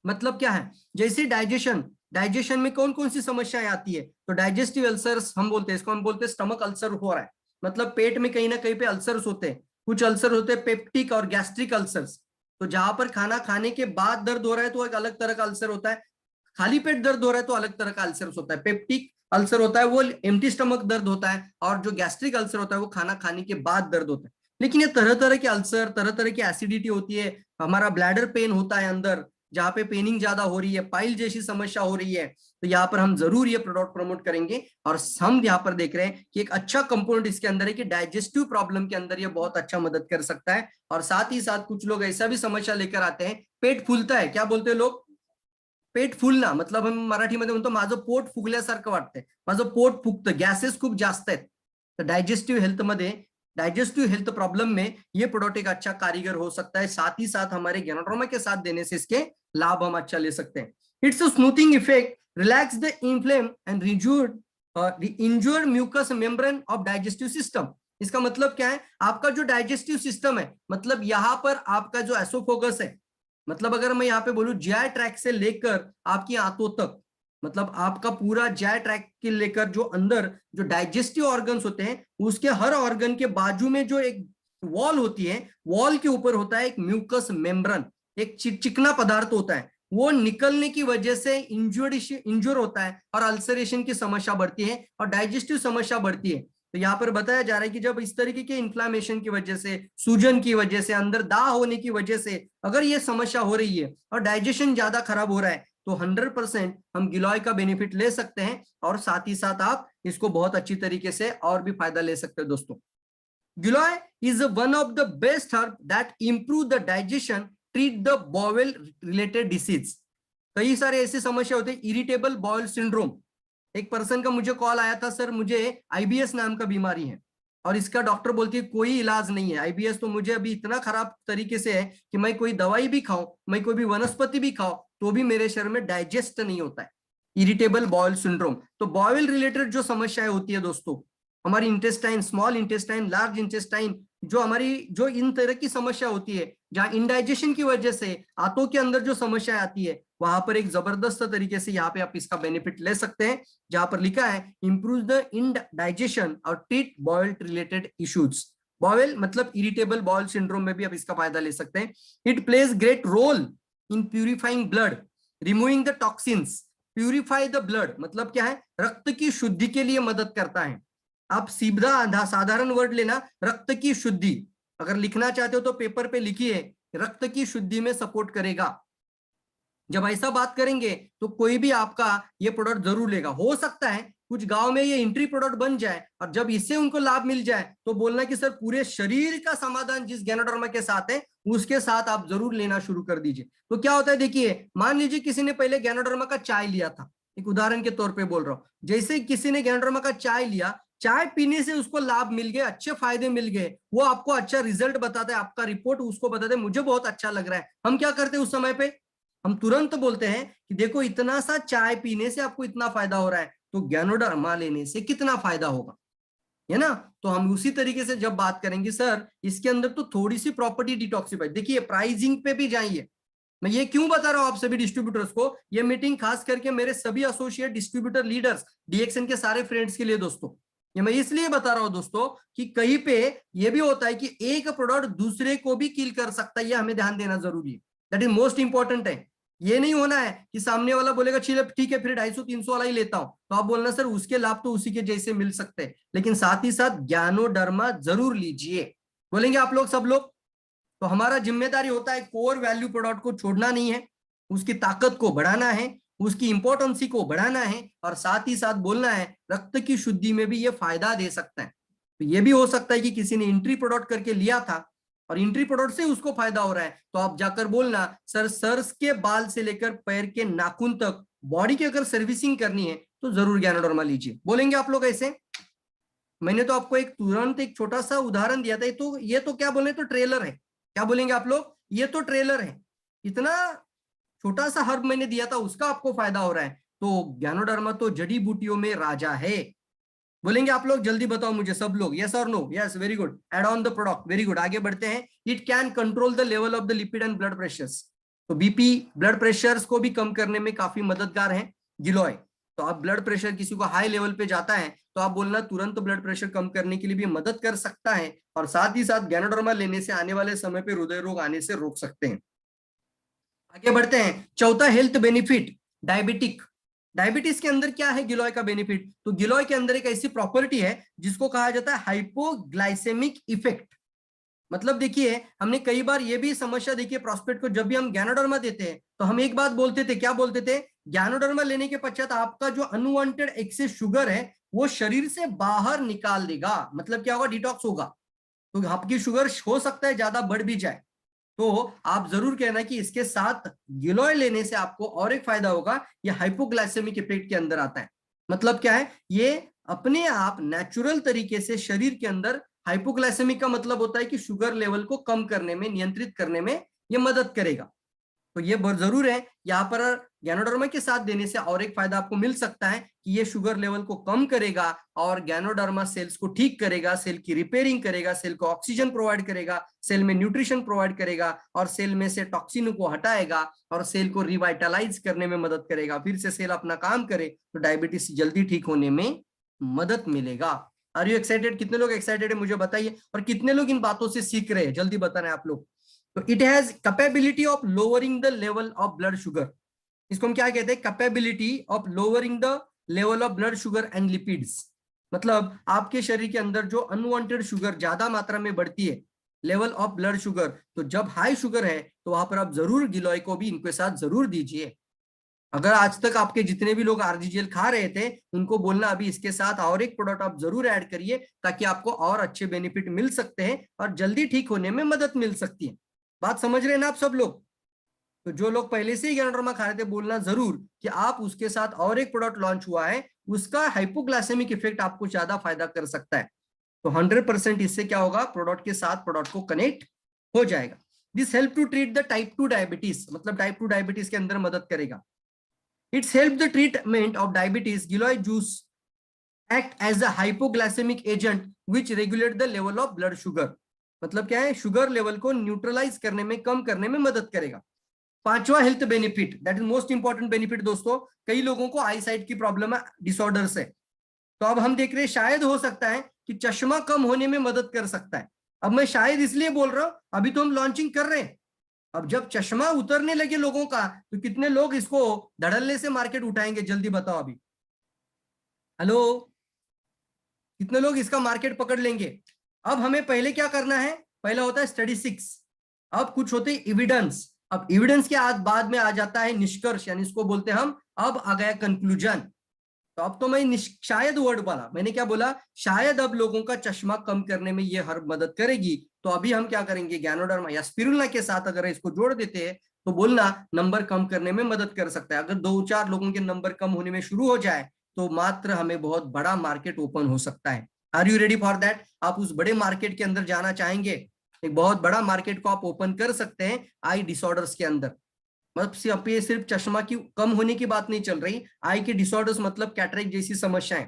मतलब क्या है? जैसे डाइजेशन में कौन कौन सी समस्याएं आती है, तो डाइजेस्टिव अल्सर्स हम बोलते हैं, इसको हम बोलते हैं स्टमक अल्सर हो रहा है, मतलब पेट में कहीं ना कहीं पे अल्सर्स होते हैं, कुछ अल्सर होते हैं पेप्टिक और गैस्ट्रिक अल्सर्स। तो जहां पर खाना खाने के बाद दर्द हो रहा है तो एक अलग तरह का अल्सर होता है, खाली पेट दर्द हो रहा है तो अलग तरह का अल्सर होता है। पेप्टिक अल्सर होता है वो एम्प्टी स्टमक दर्द होता है, और जो गैस्ट्रिक अल्सर होता है वो खाना खाने के बाद दर्द होता है। लेकिन ये तरह तरह के अल्सर, तरह तरह की एसिडिटी होती है, हमारा ब्लैडर पेन होता है अंदर, जहां पे पेनिंग ज्यादा हो रही है, पाइल जैसी समस्या हो रही है, तो यहाँ पर हम जरूर ये प्रोडक्ट प्रमोट करेंगे। और हम यहाँ पर देख रहे हैं कि एक अच्छा कंपोनेंट इसके अंदर है कि डाइजेस्टिव प्रॉब्लम के अंदर ये बहुत अच्छा मदद कर सकता है। और साथ ही साथ कुछ लोग ऐसा भी समस्या लेकर आते हैं, पेट फूलता है, क्या बोलते हैं लोग? पेट फुलना, मतलब हम मराठीमध्ये म्हणतो माझं पोट फुगल्यासारखं वाटतंय, माझं पोट फुगतं, गॅसेस खूप जास्त आहेत। तर डाइजेस्टिव हेल्थ प्रॉब्लम में ये प्रोडक्ट एक अच्छा कारीगर हो सकता है। साथ ही साथ हमारे गैनोड्रोमा के साथ देने से इसके लाभ हम अच्छा ले सकते हैं। It's a smoothing effect, relax the inflame and injured mucous membrane of digestive system. इसका मतलब क्या है? आपका जो डाइजेस्टिव सिस्टम है, मतलब यहाँ पर आपका जो एसोफोगस है, मतलब अगर मैं यहाँ पे बोलूं जीआई ट्रैक से लेकर आपकी आंतों तक, मतलब आपका पूरा जीआई ट्रैक के लेकर जो अंदर जो डाइजेस्टिव ऑर्गन्स होते हैं, उसके हर ऑर्गन के बाजू में जो एक वॉल होती है, वॉल के ऊपर होता है एक म्यूकस मेम्ब्रेन, एक चिकना पदार्थ होता है, वो निकलने की वजह से इंजोर होता है और अल्सरेशन की समस्या बढ़ती है और डाइजेस्टिव समस्या बढ़ती है। तो यहाँ पर बताया जा रहा है कि जब इस तरीके के इन्फ्लामेशन की वजह से, सूजन की वजह से, अंदर दाह होने की वजह से अगर ये समस्या हो रही है और डाइजेशन ज्यादा खराब हो रहा है, तो 100% हम गिलॉय का बेनिफिट ले सकते हैं। और साथ ही साथ आप इसको बहुत अच्छी तरीके से और भी फायदा ले सकते हैं दोस्तों। Giloy is one of the best herb that improve the digestion, treat the bowel related disease. कई सारे ऐसी समस्या होती है, इरिटेबल बॉवेल सिंड्रोम। एक पर्सन का मुझे कॉल आया था, सर मुझे आईबीएस नाम का बीमारी है और इसका डॉक्टर बोलती है कोई इलाज नहीं है, आईबीएस तो मुझे अभी इतना खराब तरीके से है कि मैं कोई दवाई भी खाऊं, मैं कोई भी वनस्पति भी खाऊं तो भी मेरे शरीर में डाइजेस्ट नहीं होता है। इरिटेबल बॉयल सिंड्रोम, तो बॉयल रिलेटेड जो समस्याएं होती है दोस्तों, हमारी intestine, small intestine, large intestine, जो इन तरह की समस्या होती है, जहां इंडाइजेशन की वजह से आंतों के अंदर जो समस्या आती है, वहां पर एक जबरदस्त तरीके से यहाँ पे आप इसका बेनिफिट ले सकते हैं, जहां पर लिखा है इंप्रूव द इंडाइजेशन और treat bowel related issues. Bowel मतलब इरिटेबल बॉयल सिंड्रोम में भी आप इसका फायदा ले सकते हैं। It plays great role in purifying blood, removing the toxins. Purify the blood मतलब क्या है? रक्त की शुद्धि के लिए मदद करता है। आप सीधा साधारण वर्ड लेना, रक्त की शुद्धि, अगर लिखना चाहते हो तो पेपर पे लिखिए, रक्त की शुद्धि में सपोर्ट करेगा। जब ऐसा बात करेंगे तो कोई भी आपका ये प्रोडक्ट जरूर लेगा। हो सकता है कुछ गांव में ये एंट्री प्रोडक्ट बन जाए और जब इससे उनको लाभ मिल जाए तो बोलना कि सर पूरे शरीर का समाधान जिस गैनोडर्मा के साथ है उसके साथ आप जरूर लेना शुरू कर दीजिए। तो क्या होता है देखिए, मान लीजिए किसी ने पहले गैनोडर्मा का चाय लिया था, एक उदाहरण के तौर पर बोल रहा हूं, जैसे किसी ने गैनोडर्मा का चाय लिया, चाय पीने से उसको लाभ मिल गए, अच्छे फायदे मिल गए, वो आपको अच्छा रिजल्ट बताता है, आपका रिपोर्ट उसको बताते हैं मुझे बहुत अच्छा लग रहा है, हम क्या करते हैं उस समय पे? हम तुरंत बोलते हैं कि देखो इतना सा चाय पीने से आपको इतना फायदा हो रहा है, तो गैनोडर्मा लेने से कितना फायदा होगा, है ना? तो हम उसी तरीके से जब बात करेंगे सर इसके अंदर तो थोड़ी सी प्रॉपर्टी डिटॉक्सिफाई, देखिए प्राइसिंग पे भी जाइए। मैं ये क्यों बता रहा हूं आप सभी डिस्ट्रीब्यूटर्स को, ये मीटिंग खास करके मेरे सभी एसोसिएट डिस्ट्रीब्यूटर लीडर्स, डीएक्सएन के सारे फ्रेंड्स के लिए दोस्तों, ये मैं इसलिए बता रहा हूं दोस्तों कि कहीं पे ये भी होता है कि एक प्रोडक्ट दूसरे को भी किल कर सकता है, ये हमें ध्यान देना जरूरी है, दैट इज मोस्ट इंपॉर्टेंट है। ये नहीं होना है कि सामने वाला बोलेगा चलिए ठीक है फिर 250-300 वाला ही लेता हूं, तो आप बोलना सर उसके लाभ तो उसी के जैसे मिल सकते हैं, लेकिन साथ ही साथ गैनोडर्मा जरूर लीजिए। बोलेंगे आप लोग, सब लोग? तो हमारा जिम्मेदारी होता है कोर वैल्यू प्रोडक्ट को छोड़ना नहीं है, उसकी ताकत को बढ़ाना है, उसकी इंपॉर्टेंसी को बढ़ाना है, और साथ ही साथ बोलना है रक्त की शुद्धि में भी ये फायदा दे सकता है। तो ये भी हो सकता है कि किसी ने एंट्री प्रोडक्ट करके लिया था और एंट्री प्रोडक्ट से उसको फायदा हो रहा है, तो आप जाकर बोलना सर सर्स के बाल से लेकर पैर के नाखून तक बॉडी की अगर सर्विसिंग करनी है तो जरूर ज्ञानोडर्मा लीजिए। बोलेंगे आप लोग ऐसे? मैंने तो आपको एक छोटा सा उदाहरण दिया था, तो ये तो क्या बोले, तो ट्रेलर है। क्या बोलेंगे आप लोग? ये तो ट्रेलर है। इतना छोटा सा हर्ब मैंने दिया था, उसका आपको फायदा हो रहा है। तो ज्ञानोडर्मा तो जड़ी बूटियों में राजा है। बोलेंगे आप लोग? जल्दी बताओ मुझे सब लोग, यस और no? Yes, very good. Add on the product, very good. आगे बढ़ते हैं। It can control the level of the lipid and blood pressures. तो बीपी ब्लड प्रेशर्स को भी कम करने में काफी मददगार है गिलोय। तो आप ब्लड प्रेशर किसी को हाई लेवल पे जाता है तो आप बोलना तुरंत ब्लड प्रेशर कम करने के लिए भी मदद कर सकता है, और साथ ही साथ ज्ञानोडर्मा लेने से आने वाले समय पे हृदय रोग आने से रोक सकते हैं। आगे बढ़ते हैं। चौथा हेल्थ बेनिफिट, डायबिटिक। डायबिटीज के अंदर क्या है गिलोय का बेनिफिट? तो गिलोय के अंदर एक ऐसी प्रॉपर्टी है जिसको कहा जाता है हाइपोग्लाइसेमिक इफेक्ट। मतलब देखिए, हमने कई बार ये भी समस्या देखी है प्रोस्पेक्ट को, जब भी हम ज्ञानोडर्मा देते हैं तो हम एक बात बोलते थे, क्या बोलते थे? ज्ञानोडर्मा लेने के पश्चात आपका जो अनवांटेड एक्सेस शुगर है वो शरीर से बाहर निकाल देगा। मतलब क्या होगा? डिटॉक्स होगा। तो आपकी शुगर हो सकता है ज्यादा बढ़ भी जाए, तो आप जरूर कहना कि इसके साथ गिलोय लेने से आपको और एक फायदा होगा, ये हाइपोग्लाइसेमिक इफेक्ट के अंदर आता है। मतलब क्या है? ये अपने आप नेचुरल तरीके से शरीर के अंदर, हाइपोग्लाइसेमिक का मतलब होता है कि शुगर लेवल को कम करने में, नियंत्रित करने में ये मदद करेगा। तो ये जरूर है। यहाँ पर ज्ञानोडर्मा के साथ देने से और एक फायदा आपको मिल सकता है कि ये शुगर लेवल को कम करेगा और ज्ञानोडर्मा सेल्स को ठीक करेगा, सेल की रिपेयरिंग करेगा, सेल को ऑक्सीजन प्रोवाइड करेगा, सेल में न्यूट्रिशन प्रोवाइड करेगा, और सेल में से टॉक्सिन को हटाएगा और सेल को रिवाइटलाइज करने में मदद करेगा। फिर से सेल अपना काम करे तो डायबिटीज जल्दी ठीक होने में मदद मिलेगा। Are you excited? कितने लोग एक्साइटेड है मुझे बताइए, और कितने लोग इन बातों से सीख रहे हैं? जल्दी बताना है आप लोग। तो it has capability of lowering the level of blood sugar. इसको हम क्या कहते हैं? Capability of lowering the level of blood sugar and lipids. मतलब आपके शरीर के अंदर जो अनवांटेड शुगर ज्यादा मात्रा में बढ़ती है, लेवल ऑफ ब्लड शुगर, तो जब हाई शुगर है तो वहां पर आप जरूर गिलोय को भी इनके साथ जरूर दीजिए। अगर आज तक आपके जितने भी लोग आरजीजीएल खा रहे थे उनको बोलना अभी इसके साथ और एक प्रोडक्ट आप जरूर ऐड करिए, ताकि आपको और अच्छे बेनिफिट मिल सकते हैं और जल्दी ठीक होने में मदद मिल सकती है। बात समझ रहे हैं ना आप सब लोग? तो जो लोग पहले से ही ज्ञानोडर्मा खा रहे थे बोलना जरूर कि आप उसके साथ और एक प्रोडक्ट लॉन्च हुआ है, उसका हाइपोग्लाइसेमिक इफेक्ट आपको ज्यादा फायदा कर सकता है। तो 100% इससे क्या होगा? प्रोडक्ट के साथ प्रोडक्ट को कनेक्ट हो जाएगा। This help to treat the type 2 diabetes. मतलब टाइप 2 डायबिटीज के अंदर मदद करेगा। It's help the treatment of diabetes. Giloy juice act as a hypoglycaemic agent which regulate the level of blood sugar. मतलब क्या है? शुगर लेवल को न्यूट्रलाइज करने में, कम करने में मदद करेगा। पांचवा health benefit, that is most important benefit दोस्तों, कई लोगों को आई साइट की प्रॉब्लम है, डिसऑर्डर्स है। तो अब हम देख रहे हैं शायद हो सकता है कि चश्मा कम होने में मदद कर सकता है। अब मैं शायद इसलिए बोल रहा हूं, अभी तो हम लॉन्चिंग कर रहे हैं। अब जब चश्मा उतरने लगे लोगों का, तो कितने लोग इसको धड़ल्ले से मार्केट उठाएंगे? जल्दी बताओ अभी। हेलो, कितने लोग इसका मार्केट पकड़ लेंगे? अब हमें पहले क्या करना है? पहला होता है स्टडी 6, अब कुछ होते हैं एविडेंस। अब एविडेंस के बाद में आ जाता है निष्कर्ष, यानी इसको बोलते हैं हम अब आ गया कंक्लूजन। तो अब तो मैं शायद वर्ड बोला, मैंने क्या बोला? शायद अब लोगों का चश्मा कम करने में ये हर्ब मदद करेगी। तो अभी हम क्या करेंगे? ज्ञानोडर्मा या स्पिरुलिना के साथ अगर इसको जोड़ देते हैं तो बोलना नंबर कम करने में मदद कर सकता है। अगर 2-4 लोगों के नंबर कम होने में शुरू हो जाए तो मात्र हमें बहुत बड़ा मार्केट ओपन हो सकता है। Are you ready for that? आप उस बड़े मार्केट के अंदर जाना चाहेंगे? एक बहुत बड़ा मार्केट को आप ओपन कर सकते हैं आई डिसऑर्डर्स के अंदर। मतलब ये सिर्फ चश्मा की कम होने की बात नहीं चल रही, आई के डिसऑर्डर्स, मतलब कैटरेक्ट जैसी समस्याएं।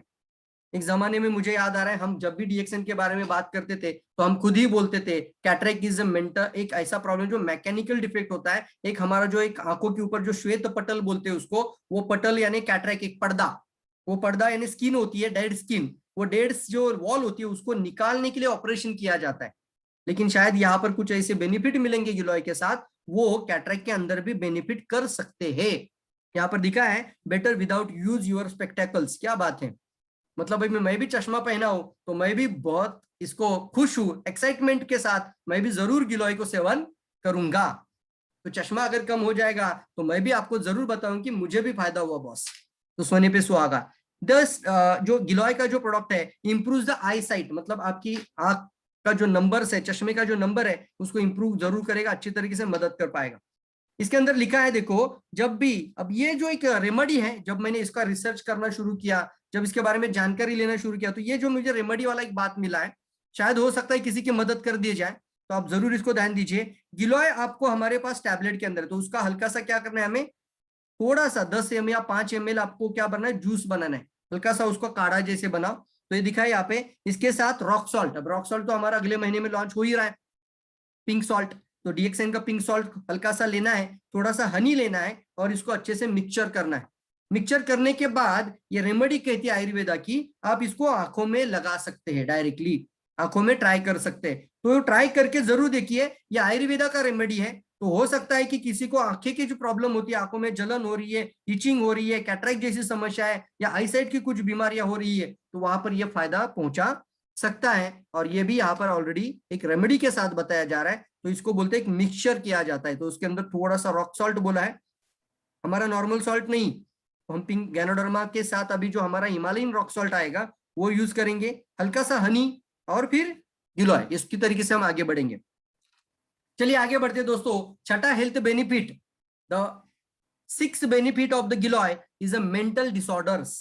एक जमाने में मुझे याद आ रहा है, हम जब भी डीएक्सएन के बारे में बात करते थे तो हम खुद ही बोलते थे कैटरेक्ट इज अ मेंटल, एक ऐसा प्रॉब्लम जो मैकेनिकल डिफेक्ट होता है। एक हमारा जो एक आंखों के ऊपर जो श्वेत पटल बोलते हैं उसको, वो पटल यानी कैटरेक्ट, एक पर्दा, वो पर्दा यानी स्किन होती है, डेड स्किन, वो डेड जो वॉल होती है उसको निकालने के लिए ऑपरेशन किया जाता है। लेकिन शायद यहाँ पर कुछ ऐसे बेनिफिट मिलेंगे गिलोय के साथ, वो कैटरेक्ट के अंदर भी बेनिफिट कर सकते हैं। यहाँ पर दिखा है better without use your spectacles. क्या बात है? मतलब भाई मैं भी चश्मा पहना हूं तो मैं भी बहुत इसको खुश हूं, एक्साइटमेंट के साथ मैं भी जरूर गिलोय को सेवन करूंगा। तो चश्मा अगर कम हो जाएगा तो मैं भी आपको जरूर बताऊं कि मुझे भी फायदा हुआ बॉस। तो सोने पे सुहागा। दस जो गिलोय का जो प्रोडक्ट है इंप्रूव द आई साइट, मतलब आपकी आंख का जो नंबर है, चश्मे का जो नंबर है उसको इंप्रूव जरूर करेगा, अच्छी तरीके से मदद कर पाएगा। इसके अंदर लिखा है देखो, जब भी, अब ये जो एक रेमेडी है, जब मैंने इसका रिसर्च करना शुरू किया, जब इसके बारे में जानकारी लेना शुरू किया, तो ये जो मुझे रेमेडी वाला एक बात मिला है, शायद हो सकता है किसी की मदद कर दी जाए, तो आप जरूर इसको ध्यान दीजिए। गिलोय आपको हमारे पास टैबलेट के अंदर है, तो उसका हल्का सा क्या करना है, हमें थोड़ा सा 10 ml या 5 ml आपको क्या बनना है, जूस बनाना है, हल्का सा उसको काढ़ा जैसे बनाओ। तो ये दिखा है यहाँ पे, इसके साथ रॉक सॉल्ट। अब रॉक सॉल्ट तो हमारा अगले महीने में लॉन्च हो ही रहा है, पिंक सॉल्ट। तो डीएक्सएन का पिंक सॉल्ट हल्का सा लेना है, थोड़ा सा हनी लेना है और इसको अच्छे से मिक्सचर करना है। मिक्सचर करने के बाद ये रेमेडी कहती है आयुर्वेदा की, आप इसको आंखों में लगा सकते हैं, डायरेक्टली आंखों में ट्राई कर सकते हैं। तो ट्राई करके जरूर देखिए, ये आयुर्वेदा का रेमेडी है। तो हो सकता है कि किसी को आंखें की जो प्रॉब्लम होती है, आंखों में जलन हो रही है, इचिंग हो रही है, कैटरेक्ट जैसी समस्या है, या आईसाइट की कुछ बीमारियां हो रही है, तो वहां पर यह फायदा पहुंचा सकता है। और ये भी यहाँ पर ऑलरेडी एक रेमेडी के साथ बताया जा रहा है। तो इसको बोलते हैं एक मिक्सचर किया जाता है, तो उसके अंदर थोड़ा सा रॉक सॉल्ट बोला है, हमारा नॉर्मल सॉल्ट नहीं। तो हम पिंक गैनोडर्मा के साथ अभी जो हमारा हिमालयन रॉक सॉल्ट आएगा वो यूज करेंगे, हल्का सा हनी और फिर गिलोय, इसकी तरीके से हम आगे बढ़ेंगे। चलिए आगे बढ़ते हैं दोस्तों। छठा health benefit, the 6th benefit of the giloy is a mental disorders,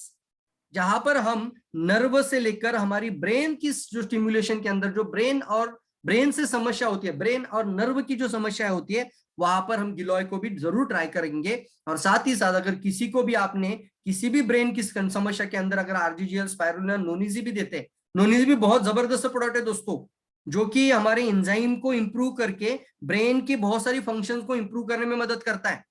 जहां पर हम नर्व से लेकर हमारी ब्रेन की जो स्टिमुलेशन के अंदर जो ब्रेन और ब्रेन से समस्या होती है, ब्रेन और नर्व की जो समस्या होती है, वहां पर हम गिलोय को भी जरूर ट्राई करेंगे। और साथ ही साथ अगर किसी को भी आपने किसी भी ब्रेन की समस्या के अंदर अगर आरजीजीएल, स्पाइरुलिना, नोनिजी भी देते हैं, नोनिजी भी बहुत जबरदस्त प्रोडक्ट है दोस्तों, जो कि हमारे एंजाइम को इंप्रूव करके ब्रेन की बहुत सारी फंक्शंस को इंप्रूव करने में मदद करता है।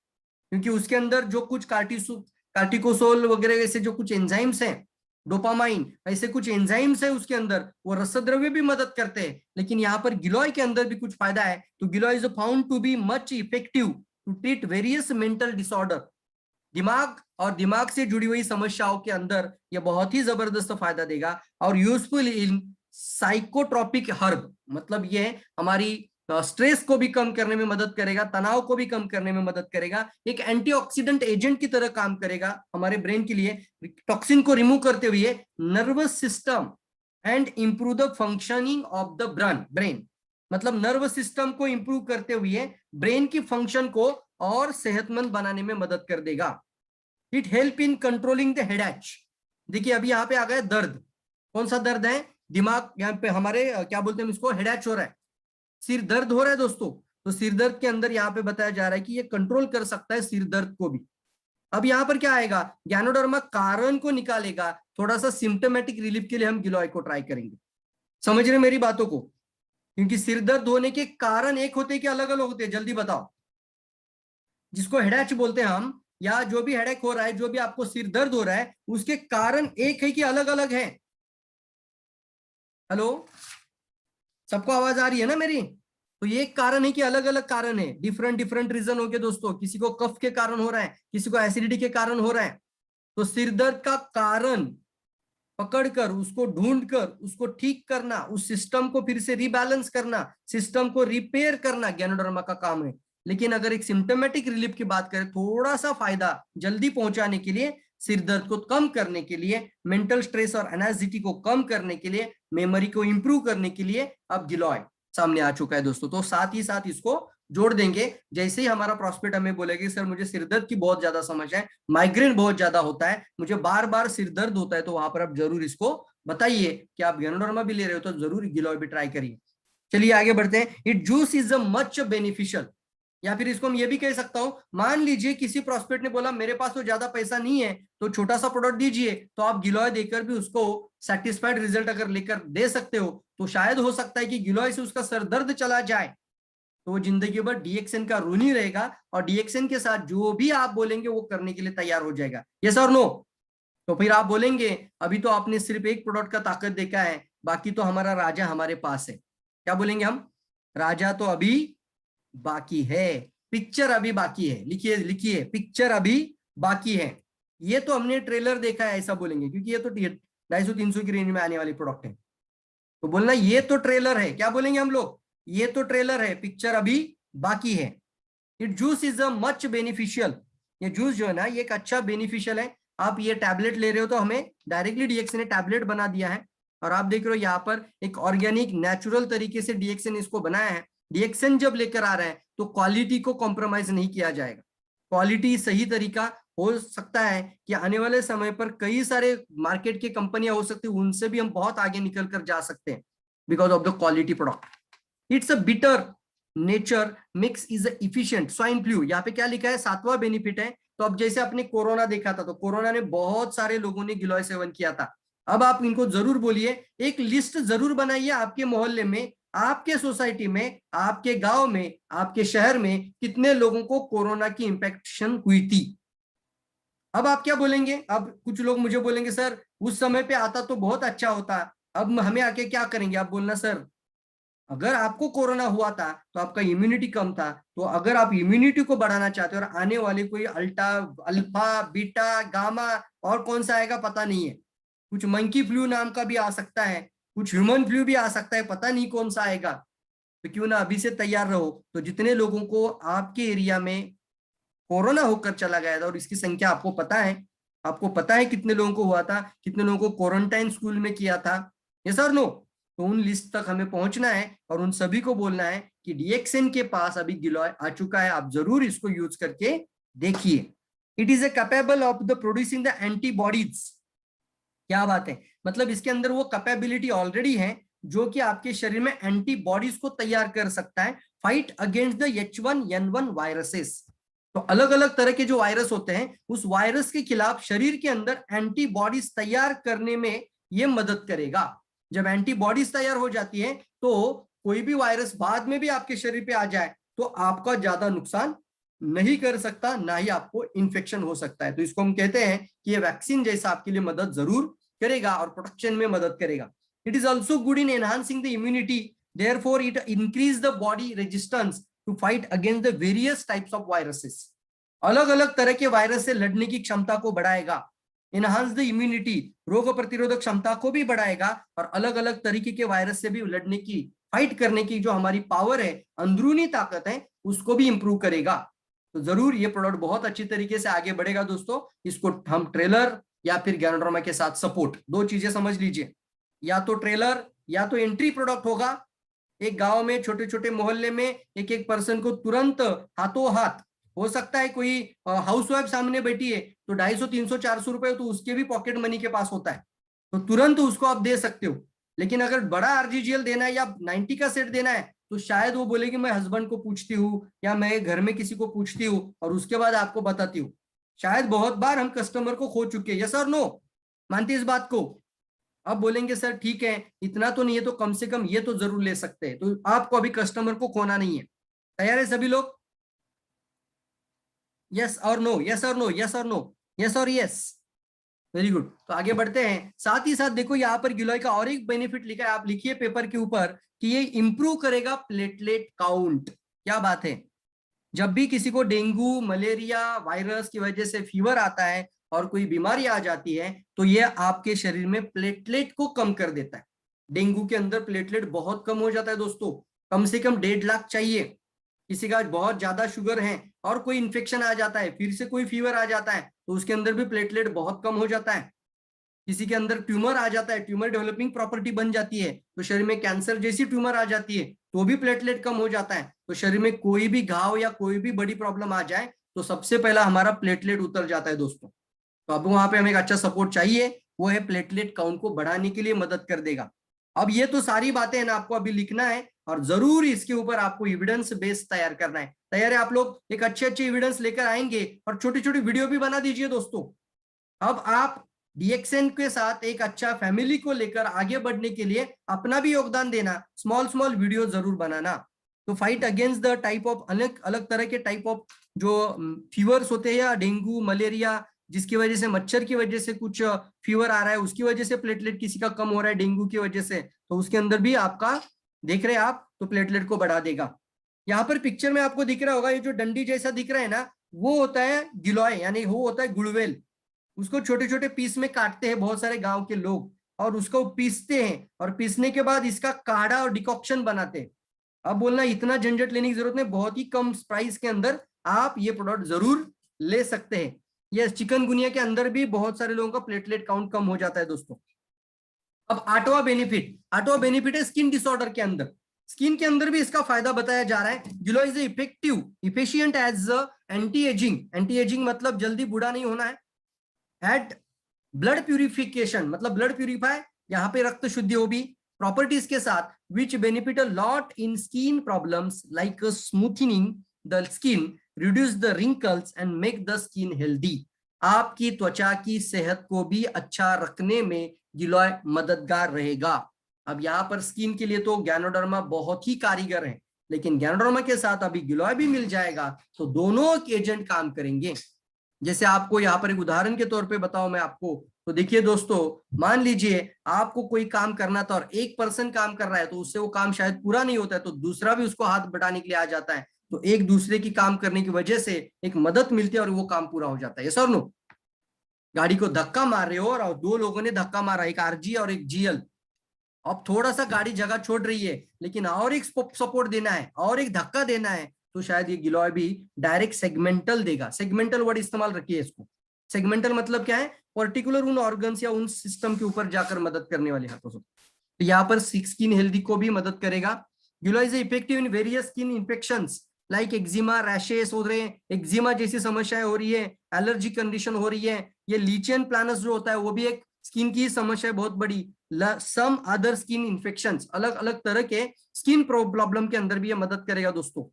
क्योंकि उसके अंदर जो कुछ कार्टिकोसोल वगैरह ऐसे जो कुछ एंजाइम्स हैं, डोपामाइन ऐसे कुछ एंजाइम्स है उसके अंदर, वो रसद्रव्य भी मदद करते हैं। लेकिन यहाँ पर गिलोय के अंदर भी कुछ फायदा है। तो giloy is found to be much effective to treat various mental disorder, दिमाग और दिमाग से जुड़ी हुई समस्याओं के अंदर यह बहुत ही जबरदस्त फायदा देगा। और यूजफुल इन साइकोट्रोपिक हर्ब, मतलब ये हमारी स्ट्रेस को भी कम करने में मदद करेगा, तनाव को भी कम करने में मदद करेगा, एक एंटीऑक्सीडेंट एजेंट की तरह काम करेगा हमारे ब्रेन के लिए, टॉक्सिन को रिमूव करते हुए nervous system and improve the functioning of the brain, मतलब नर्व सिस्टम को इंप्रूव करते हुए ब्रेन की फंक्शन को और सेहतमंद बनाने में मदद कर देगा। It help in controlling the headache. देखिए अभी यहाँ पे आ गया दर्द, कौन सा दर्द है, दिमाग, यहाँ पे हमारे क्या बोलते हैं इसको, हेडेक हो रहा है, सिर दर्द हो रहा है दोस्तों। तो सिर दर्द के अंदर यहाँ पे बताया जा रहा है कि ये कंट्रोल कर सकता है सिर दर्द को भी। अब यहाँ पर क्या आएगा, गैनोडर्मा कारण को निकालेगा, थोड़ा सा सिम्टोमेटिक रिलीफ के लिए हम गिलोय को ट्राई करेंगे। समझ रहे मेरी बातों को, क्योंकि सिर दर्द होने के कारण एक होते हैं कि अलग अलग होते हैं, जल्दी बताओ। जिसको हेडेक बोलते हैं हम, या जो भी हेडेक हो रहा है, जो भी आपको सिर दर्द हो रहा है, उसके कारण एक है कि अलग अलग है। हेलो, सबको आवाज आ रही है ना मेरी? तो ये एक कारण है कि अलग अलग कारण है, डिफरेंट डिफरेंट रीजन हो गए दोस्तों। किसी को कफ के कारण हो रहा है, किसी को एसिडिटी के कारण हो रहा है। तो सिर दर्द का कारण पकड़कर उसको ढूंढकर उसको ठीक करना, उस सिस्टम को फिर से रिबैलेंस करना, सिस्टम को रिपेयर करना गैनोडर्मा का काम है। लेकिन अगर एक सिम्टोमेटिक रिलीफ की बात करें, थोड़ा सा फायदा जल्दी पहुंचाने के लिए, सिर दर्द को कम करने के लिए, मेंटल स्ट्रेस और एनाजाइटी को कम करने के लिए, मेमोरी को इंप्रूव करने के लिए अब गिलोय सामने आ चुका है दोस्तों। तो साथ ही साथ इसको जोड़ देंगे। जैसे ही हमारा प्रॉस्पेक्ट हमें बोलेगा सर मुझे सिर दर्द की बहुत ज्यादा समस्या है, माइग्रेन बहुत ज्यादा होता है, मुझे बार बार सिर दर्द होता है, तो वहां पर आप जरूर इसको बताइए कि आप गैनोडर्मा भी ले रहे हो तो जरूर गिलोय भी ट्राई करिए। चलिए आगे बढ़ते हैं। It juice is a much beneficial, या फिर इसको हम ये भी कह सकता हूं, मान लीजिए किसी प्रॉस्पेक्ट ने बोला मेरे पास तो ज्यादा पैसा नहीं है तो छोटा सा प्रोडक्ट दीजिए, तो आप गिलोय देकर भी उसको सेटिस्फाइड रिजल्ट अगर लेकर दे सकते हो, तो शायद हो सकता है कि गिलोय से उसका सर दर्द चला जाए, तो वो जिंदगी भर डीएक्सएन का ऋणी रहेगा और डीएक्सएन के साथ जो भी आप बोलेंगे वो करने के लिए तैयार हो जाएगा। यस और नो? तो फिर आप बोलेंगे अभी तो आपने सिर्फ एक प्रोडक्ट का ताकत देखा है, बाकी तो हमारा राजा हमारे पास है। क्या बोलेंगे हम? राजा तो अभी बाकी है, पिक्चर अभी बाकी है। लिखिए लिखिए, पिक्चर अभी बाकी है। ये तो हमने ट्रेलर देखा है, ऐसा बोलेंगे, क्योंकि ये तो 250-300 की रेंज में आने वाली प्रोडक्ट है। तो बोलना ये तो ट्रेलर है, क्या बोलेंगे हम लोग, ये तो ट्रेलर है, पिक्चर अभी बाकी है। It juice is a much beneficial, ये जूस जो है ना ये एक अच्छा बेनिफिशियल है। आप ये टैबलेट ले रहे हो तो हमें डायरेक्टली डीएक्सन ने टैबलेट बना दिया है, और आप देख रहे हो यहाँ पर एक ऑर्गेनिक नेचुरल तरीके से डीएक्सन इसको बनाया है। डीएक्सन जब लेकर आ रहे हैं तो क्वालिटी को कॉम्प्रोमाइज नहीं किया जाएगा, क्वालिटी सही तरीका हो सकता है कि आने वाले समय पर कई सारे मार्केट की कंपनियां हो सकती है, उनसे भी हम बहुत आगे निकल कर जा सकते हैं because of the quality product. It's a bitter nature mix is efficient. Swine flu यहाँ पे क्या लिखा है, 7वां बेनिफिट है। तो अब जैसे आपने कोरोना देखा था, तो कोरोना ने बहुत सारे लोगों ने गिलोय सेवन किया था। अब आप इनको जरूर बोलिए, एक लिस्ट जरूर बनाइए आपके मोहल्ले में, आपके सोसाइटी में, आपके गांव में, आपके शहर में कितने लोगों को कोरोना की इंफेक्शन हुई थी। अब आप क्या बोलेंगे, अब कुछ लोग मुझे बोलेंगे सर उस समय पे आता तो बहुत अच्छा होता, अब हमें आके क्या करेंगे। आप बोलना सर अगर आपको कोरोना हुआ था तो आपका इम्यूनिटी कम था, तो अगर आप इम्यूनिटी को बढ़ाना चाहते हो, और आने वाले कोई अल्फा बीटा गामा और कौन सा आएगा पता नहीं है, कुछ मंकी फ्लू नाम का भी आ सकता है, कुछ ह्यूमन फ्लू भी आ सकता है, पता नहीं कौन सा आएगा। तो क्यों ना अभी से तैयार रहो। तो जितने लोगों को आपके एरिया में कोरोना होकर चला गया था, और इसकी संख्या आपको पता है कितने लोगों को हुआ था, कितने लोगों को क्वारंटाइन स्कूल में किया था, यस और नो। तो उन लिस्ट तक हमें पहुंचना है और उन सभी को बोलना है कि डीएक्सन के पास अभी गिलोय आ चुका है, आप जरूर इसको यूज करके देखिए। It is a capable of the producing the antibodies. क्या बात है, मतलब इसके अंदर वो कैपेबिलिटी ऑलरेडी है जो कि आपके शरीर में एंटीबॉडीज को तैयार कर सकता है, fight against the H1N1 viruses. तो अलग अलग तरह के जो वायरस होते हैं, उस वायरस के खिलाफ शरीर के अंदर एंटीबॉडीज तैयार करने में ये मदद करेगा। जब एंटीबॉडीज तैयार हो जाती है तो कोई भी वायरस बाद में भी आपके शरीर पे आ जाए तो आपका ज्यादा नुकसान नहीं कर सकता, ना ही आपको इन्फेक्शन हो सकता है। तो इसको हम कहते हैं कि ये वैक्सीन जैसा आपके लिए मदद जरूर करेगा और प्रोटेक्शन में मदद करेगा। It is also good in enhancing the immunity, therefore it increase the body resistance to fight against the various types of viruses. अलग अलग तरह के वायरस से लड़ने की क्षमता को बढ़ाएगा। इनहांस द इम्यूनिटी, रोग प्रतिरोधक क्षमता को भी बढ़ाएगा, और अलग अलग तरीके के वायरस से भी लड़ने की, फाइट करने की जो हमारी पावर है, अंदरूनी ताकत है, उसको भी इंप्रूव करेगा। तो जरूर ये प्रोडक्ट बहुत अच्छी तरीके से आगे बढ़ेगा दोस्तों। इसको हम ट्रेलर या फिर गैनोड्रामा के साथ सपोर्ट, दो चीजें समझ लीजिए, या तो ट्रेलर या तो एंट्री प्रोडक्ट होगा। एक गांव में छोटे छोटे मोहल्ले में एक एक पर्सन को तुरंत हाथों हाथ, हो सकता है कोई हाउसवाइफ सामने बैठी है तो 250, 300, 400 रुपए तो उसके भी पॉकेट मनी के पास होता है, तो तुरंत उसको आप दे सकते हो। लेकिन अगर बड़ा आरजीजीएल देना है या 90 का सेट देना है तो शायद वो बोले कि मैं हस्बैंड को पूछती हूँ या मैं घर में किसी को पूछती हूँ और उसके बाद आपको बताती हूँ। शायद बहुत बार हम कस्टमर को खो चुके हैं, यस और नो, मानते इस बात को। अब बोलेंगे सर ठीक है इतना तो नहीं है तो कम से कम ये तो जरूर ले सकते हैं। तो आपको अभी कस्टमर को खोना नहीं है। तैयार है सभी लोग, यस और नो, यस और नो, यस और नो, यस और यस, वेरी गुड। तो आगे बढ़ते हैं। साथ ही साथ देखो यहाँ पर गिलोय का और एक बेनिफिट लिखा है, आप लिखिए पेपर के ऊपर कि ये इंप्रूव करेगा प्लेटलेट काउंट। क्या बात है, जब भी किसी को डेंगू मलेरिया वायरस की वजह से फीवर आता है और कोई बीमारी आ जाती है तो ये आपके शरीर में प्लेटलेट को कम कर देता है। डेंगू के अंदर प्लेटलेट बहुत कम हो जाता है दोस्तों, कम से कम 1.5 लाख चाहिए। किसी का बहुत ज्यादा शुगर है और कोई इन्फेक्शन आ जाता है, फिर से कोई फीवर आ जाता है तो उसके अंदर भी प्लेटलेट बहुत कम हो जाता है। किसी के अंदर ट्यूमर आ जाता है, ट्यूमर डेवलपिंग प्रॉपर्टी बन जाती है, तो शरीर में कैंसर जैसी ट्यूमर आ जाती है तो भी प्लेटलेट कम हो जाता है। तो शरीर में कोई भी घाव या कोई भी बड़ी प्रॉब्लम आ जाए तो सबसे पहला हमारा प्लेटलेट उतर जाता है दोस्तों। तो अब वहां पे हमें एक अच्छा सपोर्ट चाहिए, वो है प्लेटलेट काउंट को बढ़ाने के लिए मदद कर देगा। अब ये तो सारी बातें है ना आपको अभी लिखना है और जरूर इसके ऊपर आपको एविडेंस बेस तैयार करना है। तैयार है आप लोग, एक अच्छे अच्छे एविडेंस लेकर आएंगे और छोटी छोटी वीडियो भी बना दीजिए दोस्तों। अब आप डीएक्सन के साथ एक अच्छा फैमिली को लेकर आगे बढ़ने के लिए अपना भी योगदान देना, स्मॉल स्मॉल वीडियो जरूर बनाना। तो fight against the type of अलग अलग तरह के टाइप ऑफ जो फीवर्स होते हैं या डेंगू मलेरिया जिसकी वजह से मच्छर की वजह से कुछ फीवर आ रहा है, उसकी वजह से प्लेटलेट किसी का कम हो रहा है डेंगू की वजह से, तो उसके अंदर भी आपका देख रहे हैं आप तो प्लेटलेट को बढ़ा देगा। यहाँ पर पिक्चर में आपको दिख रहा होगा ये जो डंडी जैसा दिख रहा है ना, वो होता है गिलोय, यानी वो होता है गुड़वेल। उसको छोटे छोटे पीस में काटते हैं बहुत सारे गांव के लोग, और उसको पीसते हैं और पीसने के बाद इसका काढ़ा और डिकॉक्शन बनाते हैं। अब बोलना इतना झंझट लेने की जरूरत नहीं, बहुत ही कम प्राइस के अंदर आप ये प्रोडक्ट जरूर ले सकते हैं। ये चिकनगुनिया के अंदर भी बहुत सारे लोगों का प्लेटलेट काउंट कम हो जाता है दोस्तों। अब आठवां बेनिफिट है स्किन डिसऑर्डर के अंदर। स्किन के अंदर भी इसका फायदा बताया जा रहा है। Giloy is effective efficient as anti ageing मतलब जल्दी बूढ़ा नहीं होना है। एट ब्लड प्यूरिफिकेशन मतलब ब्लड प्यूरिफाई, यहाँ पे रक्त शुद्धि हो भी प्रॉपर्टीज के साथ, which benefit a lot in skin problems like smoothening the skin, reduce the wrinkles and make the skin healthy. आपकी त्वचा की सेहत को भी अच्छा रखने में गिलोय मददगार रहेगा। अब यहाँ पर स्किन के लिए तो गैनोडर्मा बहुत ही कारीगर है, लेकिन गैनोडर्मा के साथ अभी गिलोय भी मिल जाएगा, तो दोनों एजेंट काम करेंगे। जैसे आपको यहाँ पर एक उदाहरण के तौर पे बताऊं मैं आपको, तो देखिए दोस्तों, मान लीजिए आपको कोई काम करना था और एक पर्सन काम कर रहा है, तो उससे वो काम शायद पूरा नहीं होता है, तो दूसरा भी उसको हाथ बटाने के लिए आ जाता है, तो एक दूसरे की काम करने की वजह से एक मदद मिलती है और वो काम पूरा हो जाता है। यस और नो? गाड़ी को धक्का मार रहे हो और दो लोगों ने धक्का मारा, एक आरजी और एक जीएल। अब थोड़ा सा गाड़ी जगह छोड़ रही है, लेकिन और एक सपोर्ट देना है और एक धक्का देना है, तो शायद ये गिलोय भी डायरेक्ट सेगमेंटल देगा। सेगमेंटल वर्ड इस्तेमाल रखिए इसको। सेगमेंटल मतलब क्या है? पर्टिकुलर उन ऑर्गन्स या उन सिस्टम के ऊपर जाकर मदद करने वाले हाथों से। तो यहाँ पर स्किन हेल्दी को भी मदद करेगा। Giloy is effective in various skin infections like eczema, rashes हो रहे हैं, एक्जिमा जैसी समस्याएं हो रही है, एलर्जी कंडीशन हो रही है, ये लीचेन प्लानस जो होता है वो भी एक स्किन की समस्या है बहुत बड़ी। सम अदर स्किन इन्फेक्शंस, अलग अलग तरह के स्किन प्रॉब्लम के अंदर भी ये मदद करेगा दोस्तों।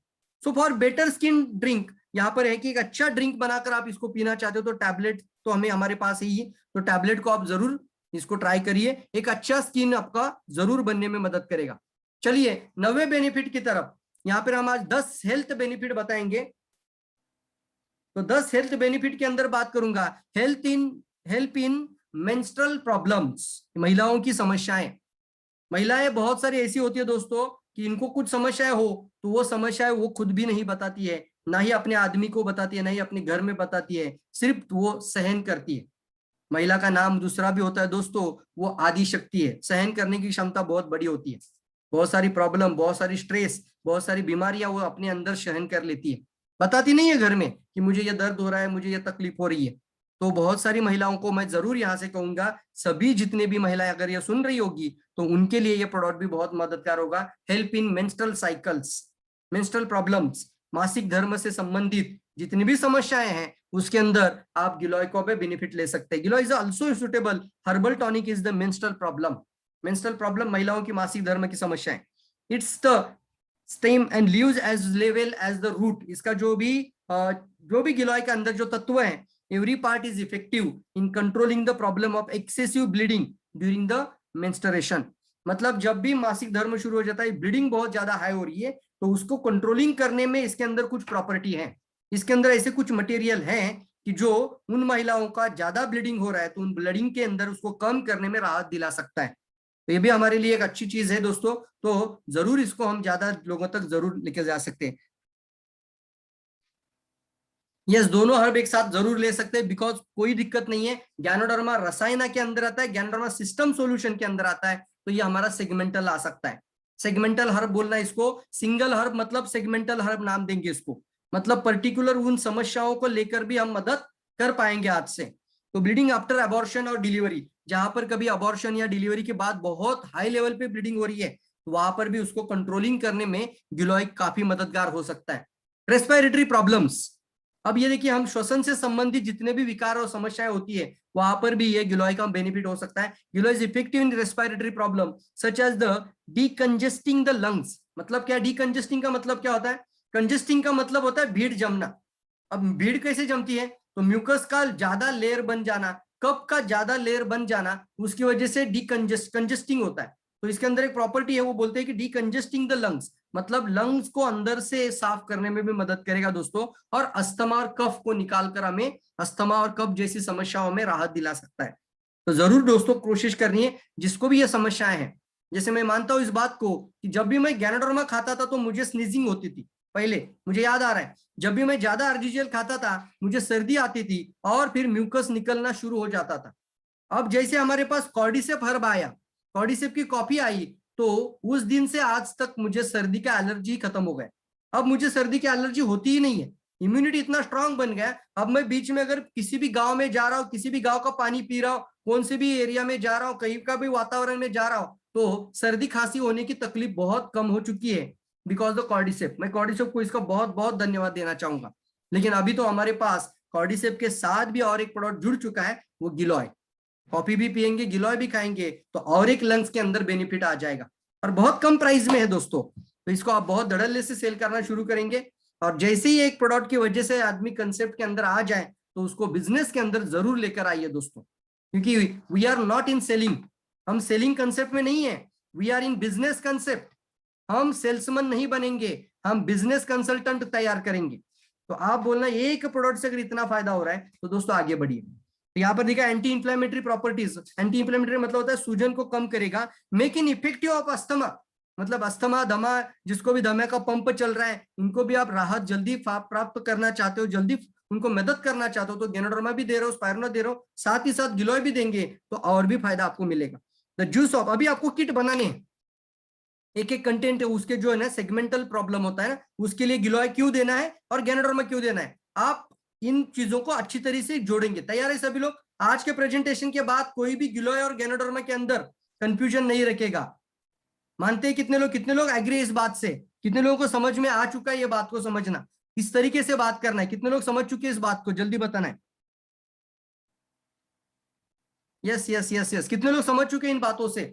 So for better skin drink, यहाँ पर है कि एक अच्छा ड्रिंक बनाकर आप इसको पीना चाहते हो तो टैबलेट तो हमारे पास ही है, तो टैबलेट को आप जरूर इसको ट्राई करिए, एक अच्छा स्किन आपका जरूर बनने में मदद करेगा। चलिए 90 बेनिफिट की तरफ, यहाँ पर हम आज 10 हेल्थ बेनिफिट बताएंगे। तो 10 हेल्थ बेनिफिट के अंदर बात करूंगा, हेल्प इन मेंस्ट्रुअल प्रॉब्लम्स, महिलाओं की समस्याएं। महिलाएं बहुत सारी ऐसी होती है दोस्तों कि इनको कुछ समस्याएं हो तो वो समस्याएं वो खुद भी नहीं बताती है, ना ही अपने आदमी को बताती है, ना ही अपने घर में बताती है, सिर्फ वो सहन करती है। महिला का नाम दूसरा भी होता है दोस्तों, वो आदि शक्ति है। सहन करने की क्षमता बहुत बड़ी होती है, बहुत सारी प्रॉब्लम, बहुत सारी स्ट्रेस, बहुत सारी बीमारियां वो अपने अंदर सहन कर लेती है, बताती नहीं है घर में कि मुझे ये दर्द हो रहा है, मुझे ये तकलीफ हो रही है। तो बहुत सारी महिलाओं को मैं जरूर यहाँ से कहूंगा, सभी जितने भी महिलाएं अगर ये सुन रही होगी तो उनके लिए ये प्रोडक्ट भी बहुत मददगार होगा। Help in menstrual cycles, menstrual problems, मासिक धर्म से संबंधित जितनी भी समस्याएं हैं उसके अंदर आप गिलोय को बेनिफिट ले सकते हैं। Giloy is also suitable herbal tonic is the menstrual problem, महिलाओं की मासिक धर्म की समस्याएं। It's the stem and leaves as well as the root. इसका जो भी गिलोय के अंदर जो तत्व है, every part is effective in controlling the problem of excessive bleeding during the menstruation. मतलब जब भी मासिक धर्म शुरू हो जाता है, ब्लीडिंग बहुत ज्यादा हाई हो रही है, तो उसको कंट्रोलिंग करने में इसके अंदर कुछ प्रॉपर्टी है, इसके अंदर ऐसे कुछ मटेरियल है कि जो उन महिलाओं का ज्यादा ब्लीडिंग हो रहा है तो उन ब्लीडिंग के अंदर उसको कम करने में राहत दिला सकता है। तो ये भी हमारे लिए एक अच्छी चीज है दोस्तों, तो जरूर इसको हम ज्यादा लोगों तक जरूर लेके जा सकते हैं। यस, दोनों हर्ब एक साथ जरूर ले सकते हैं, बिकॉज कोई दिक्कत नहीं है। गैनोडर्मा रसायना के अंदर आता है, गैनोडर्मा सिस्टम सॉल्यूशन के अंदर आता है, तो ये हमारा सेगमेंटल आ सकता है। सेगमेंटल हर्ब बोलना इसको, सिंगल हर्ब मतलब सेगमेंटल हर्ब नाम देंगे इसको, मतलब पर्टिकुलर उन समस्याओं को लेकर भी हम मदद कर पाएंगे आज से। तो ब्लीडिंग आफ्टर अबॉर्शन और डिलीवरी, जहां पर कभी अबॉर्शन या डिलीवरी के बाद बहुत हाई लेवल पे ब्लीडिंग हो रही है, तो वहां पर भी उसको कंट्रोलिंग करने में गिलोय काफी मददगार हो सकता है। रेस्पिरेटरी प्रॉब्लम्स, अब ये देखिए, हम श्वसन से संबंधित जितने भी विकार और समस्याएं होती है वहां पर भी ये गिलोय का बेनिफिट हो सकता है। Giloy is effective in respiratory problem such as the decongesting the lungs. मतलब क्या, डीकंजेस्टिंग का मतलब क्या होता है? कंजेस्टिंग का मतलब होता है भीड़ जमना। अब भीड़ कैसे जमती है? तो म्यूकस का ज्यादा लेयर बन जाना, कफ का ज्यादा लेयर बन जाना, उसकी वजह से कंजेस्टिंग होता है। तो इसके अंदर एक प्रॉपर्टी है, वो बोलते हैं कि डीकंजेस्टिंग द लंग्स, मतलब लंग्स को अंदर से साफ करने में भी मदद करेगा दोस्तों, और अस्थमा और कफ को निकाल कर हमें अस्थमा और कफ जैसी समस्याओं में राहत दिला सकता है। तो जरूर दोस्तों कोशिश करनी है जिसको भी ये समस्याएं हैं। जैसे मैं मानता हूं इस बात को कि जब भी मैं गैनोडर्मा खाता था तो मुझे स्नीजिंग होती थी, पहले मुझे याद आ रहा है, जब भी मैं ज्यादा आर्जिजेल खाता था मुझे सर्दी आती थी और फिर म्यूकस निकलना शुरू हो जाता था। अब जैसे हमारे पास कॉर्डिसेप हर्ब आया, कॉर्डिसेप की कॉफी आई, तो उस दिन से आज तक मुझे सर्दी का एलर्जी खत्म हो गया। अब मुझे सर्दी की एलर्जी होती ही नहीं है, इम्यूनिटी इतना स्ट्रांग बन गया। अब मैं बीच में अगर किसी भी गांव में जा रहा हूँ, किसी भी गांव का पानी पी रहा हूँ, कौन से भी एरिया में जा रहा हूँ, कहीं का भी वातावरण में जा रहा हूँ, तो सर्दी खांसी होने की तकलीफ बहुत कम हो चुकी है बिकॉज ऑफ कॉर्डिसेप। मैं कॉर्डिसेप को इसका बहुत बहुत धन्यवाद देना चाहूंगा। लेकिन अभी तो हमारे पास कॉर्डिसेप के साथ भी और एक प्रोडक्ट जुड़ चुका है, वो गिलॉय। कॉफी भी पियेंगे, गिलॉय भी खाएंगे, तो और एक लंग्स के अंदर बेनिफिट आ जाएगा, और बहुत कम प्राइस में है दोस्तों। तो इसको आप बहुत धड़ल्ले से सेल करना शुरू करेंगे, और जैसे ही एक प्रोडक्ट की वजह से आदमी कंसेप्ट के अंदर आ जाए, तो उसको बिजनेस के अंदर जरूर लेकर आइए दोस्तों, क्योंकि we are not in selling, हम सेलिंग कंसेप्ट में नहीं है, we are in business concept. हम सेल्समैन नहीं बनेंगे, हम बिजनेस कंसल्टेंट तैयार करेंगे। तो आप बोलना एक प्रोडक्ट से अगर इतना फायदा हो रहा है, तो दोस्तों आगे बढ़िए। तो यहाँ पर देखा anti inflammatory properties, anti inflammatory मतलब होता है सूजन को कम करेगा, make in effective of asthma, मतलब अस्थमा दमा, जिसको भी दमे का पंप चल रहा है, उनको भी आप राहत जल्दी प्राप्त करना चाहते हो, जल्दी उनको मदद करना चाहते हो, तो गैनोडर्मा भी दे रहे हो, स्पायरुलिना दे रहे हो, साथ ही साथ गिलोय भी देंगे, तो और भी फायदा आपको मिलेगा। द जूस ऑफ, अभी आपको किट बनाने हैं, एक एक कंटेंट है उसके जो है ना सेगमेंटल प्रॉब्लम होता है ना, उसके लिए गिलोय क्यों देना है और गैनोडर्मा क्यों देना है, आप इन चीजों को अच्छी तरीके से जोड़ेंगे। तैयार है सभी लोग? आज के प्रेजेंटेशन के बाद कोई भी गिलोय और गैनोडर्मा के अंदर कंफ्यूजन नहीं रखेगा। मानते हैं कितने लोग, कितने लोग एग्री इस बात से? कितने लोगों को समझ में आ चुका है ये बात को समझना, इस तरीके से बात करना है? कितने लोग समझ चुके हैं इस बात को, जल्दी बताना है। यस यस यस यस, कितने लोग समझ चुके हैं इन बातों से?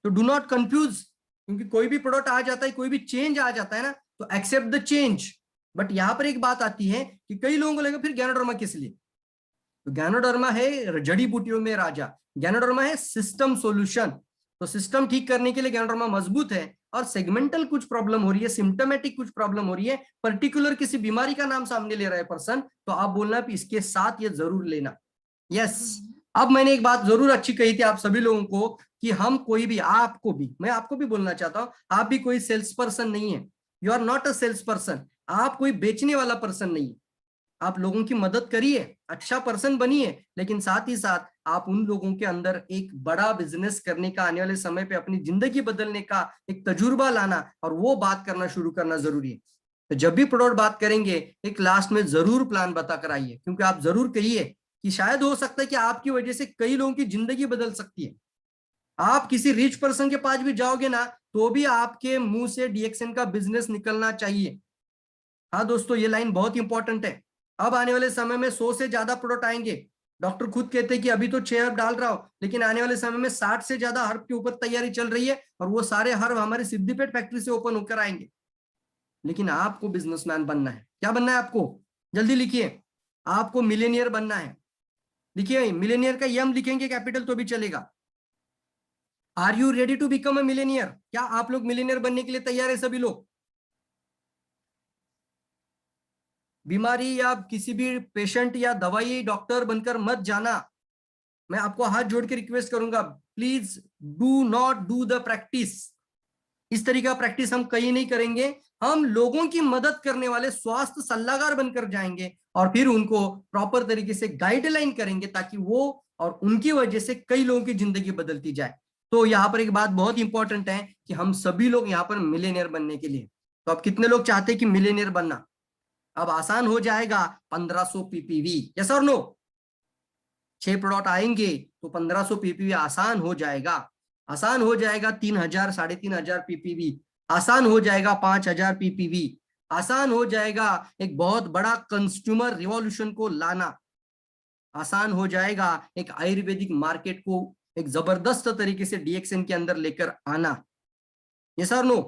तो डू नॉट कंफ्यूज, क्योंकि कोई भी प्रोडक्ट आ जाता है, कोई भी चेंज आ जाता है ना, तो एक्सेप्ट द चेंज। बट यहां पर एक बात आती है कि कई लोगों को लगेगा फिर गैनोडर्मा किस लिए? तो गैनोडर्मा है जड़ी बूटियों में राजा, गैनोडर्मा है सिस्टम सॉल्यूशन। तो सिस्टम ठीक करने के लिए गैनोडर्मा मजबूत है, और सेगमेंटल कुछ प्रॉब्लम हो रही है, सिम्टोमेटिक कुछ प्रॉब्लम हो रही है, पर्टिकुलर किसी बीमारी का नाम सामने ले रहा है पर्सन, तो आप बोलना इसके साथ ये जरूर लेना। यस, अब मैंने एक बात जरूर अच्छी कही थी आप सभी लोगों को, कि हम कोई भी, आपको भी, मैं आपको भी बोलना चाहता हूं, आप भी कोई सेल्स पर्सन नहीं है, you are not a sales person, आप कोई बेचने वाला पर्सन नहीं है। आप लोगों की मदद करिए, अच्छा पर्सन बनिए, लेकिन साथ ही साथ आप उन लोगों के अंदर एक बड़ा बिजनेस करने का, आने वाले समय पे अपनी जिंदगी बदलने का एक तजुर्बा लाना, और वो बात करना शुरू करना जरूरी है। तो जब भी प्रोडक्ट बात करेंगे, एक लास्ट में जरूर प्लान बता कर आइए, क्योंकि आप जरूर कहिए कि शायद हो सकता है कि आपकी वजह से कई लोगों की जिंदगी बदल सकती है। आप किसी रिच पर्सन के पास भी जाओगे ना, तो भी आपके मुंह से डीएक्सएन का बिजनेस निकलना चाहिए। हाँ दोस्तों, ये लाइन बहुत इंपॉर्टेंट है। अब आने वाले समय में 100 से ज्यादा प्रोडक्ट आएंगे। डॉक्टर खुद कहते हैं कि अभी तो 6 हर्ब डाल रहा हूं, लेकिन आने वाले समय में 60 से ज्यादा हर्ब के ऊपर तैयारी चल रही है, और वो सारे हर्ब हमारे सिद्धिपेट फैक्ट्री से ओपन होकर आएंगे। लेकिन आपको बिजनेसमैन बनना है। क्या बनना है आपको? जल्दी लिखिए, आपको मिलेनियर बनना है। लिखिए, मिलेनियर का यम लिखेंगे कैपिटल तो भी चलेगा। Are you ready to become a millionaire? क्या आप लोग मिलेनियर बनने के लिए तैयार है सभी लोग? बीमारी या किसी भी पेशेंट या दवाई डॉक्टर बनकर मत जाना। मैं आपको हाथ जोड़ के रिक्वेस्ट करूंगा, please do not do the practice. इस तरीके का प्रैक्टिस हम कहीं नहीं करेंगे। हम लोगों की मदद करने वाले स्वास्थ्य सलाहकार बनकर जाएंगे, और फिर उनको प्रॉपर तरीके से गाइडलाइन करेंगे, ताकि वो और उनकी वजह से कई लोगों की जिंदगी बदलती जाए। तो यहाँ पर एक बात बहुत इंपॉर्टेंट है कि हम सभी लोग यहाँ पर मिलेनियर बनने के लिए, तो अब कितने लोग चाहते हैं कि मिलेनियर बनना? अब आसान हो जाएगा 1500 पीपीवी, यस और नो? 6 प्रोडक्ट आएंगे तो 1500 पीपीवी आसान हो जाएगा। आसान हो जाएगा 3000 3500 पीपीवी, आसान हो जाएगा 5000 पीपीवी, आसान हो जाएगा एक बहुत बड़ा कंज्यूमर रिवॉल्यूशन को लाना, आसान हो जाएगा एक आयुर्वेदिक मार्केट को एक जबरदस्त तरीके से डीएक्सएन के अंदर लेकर आना। ये सर नो,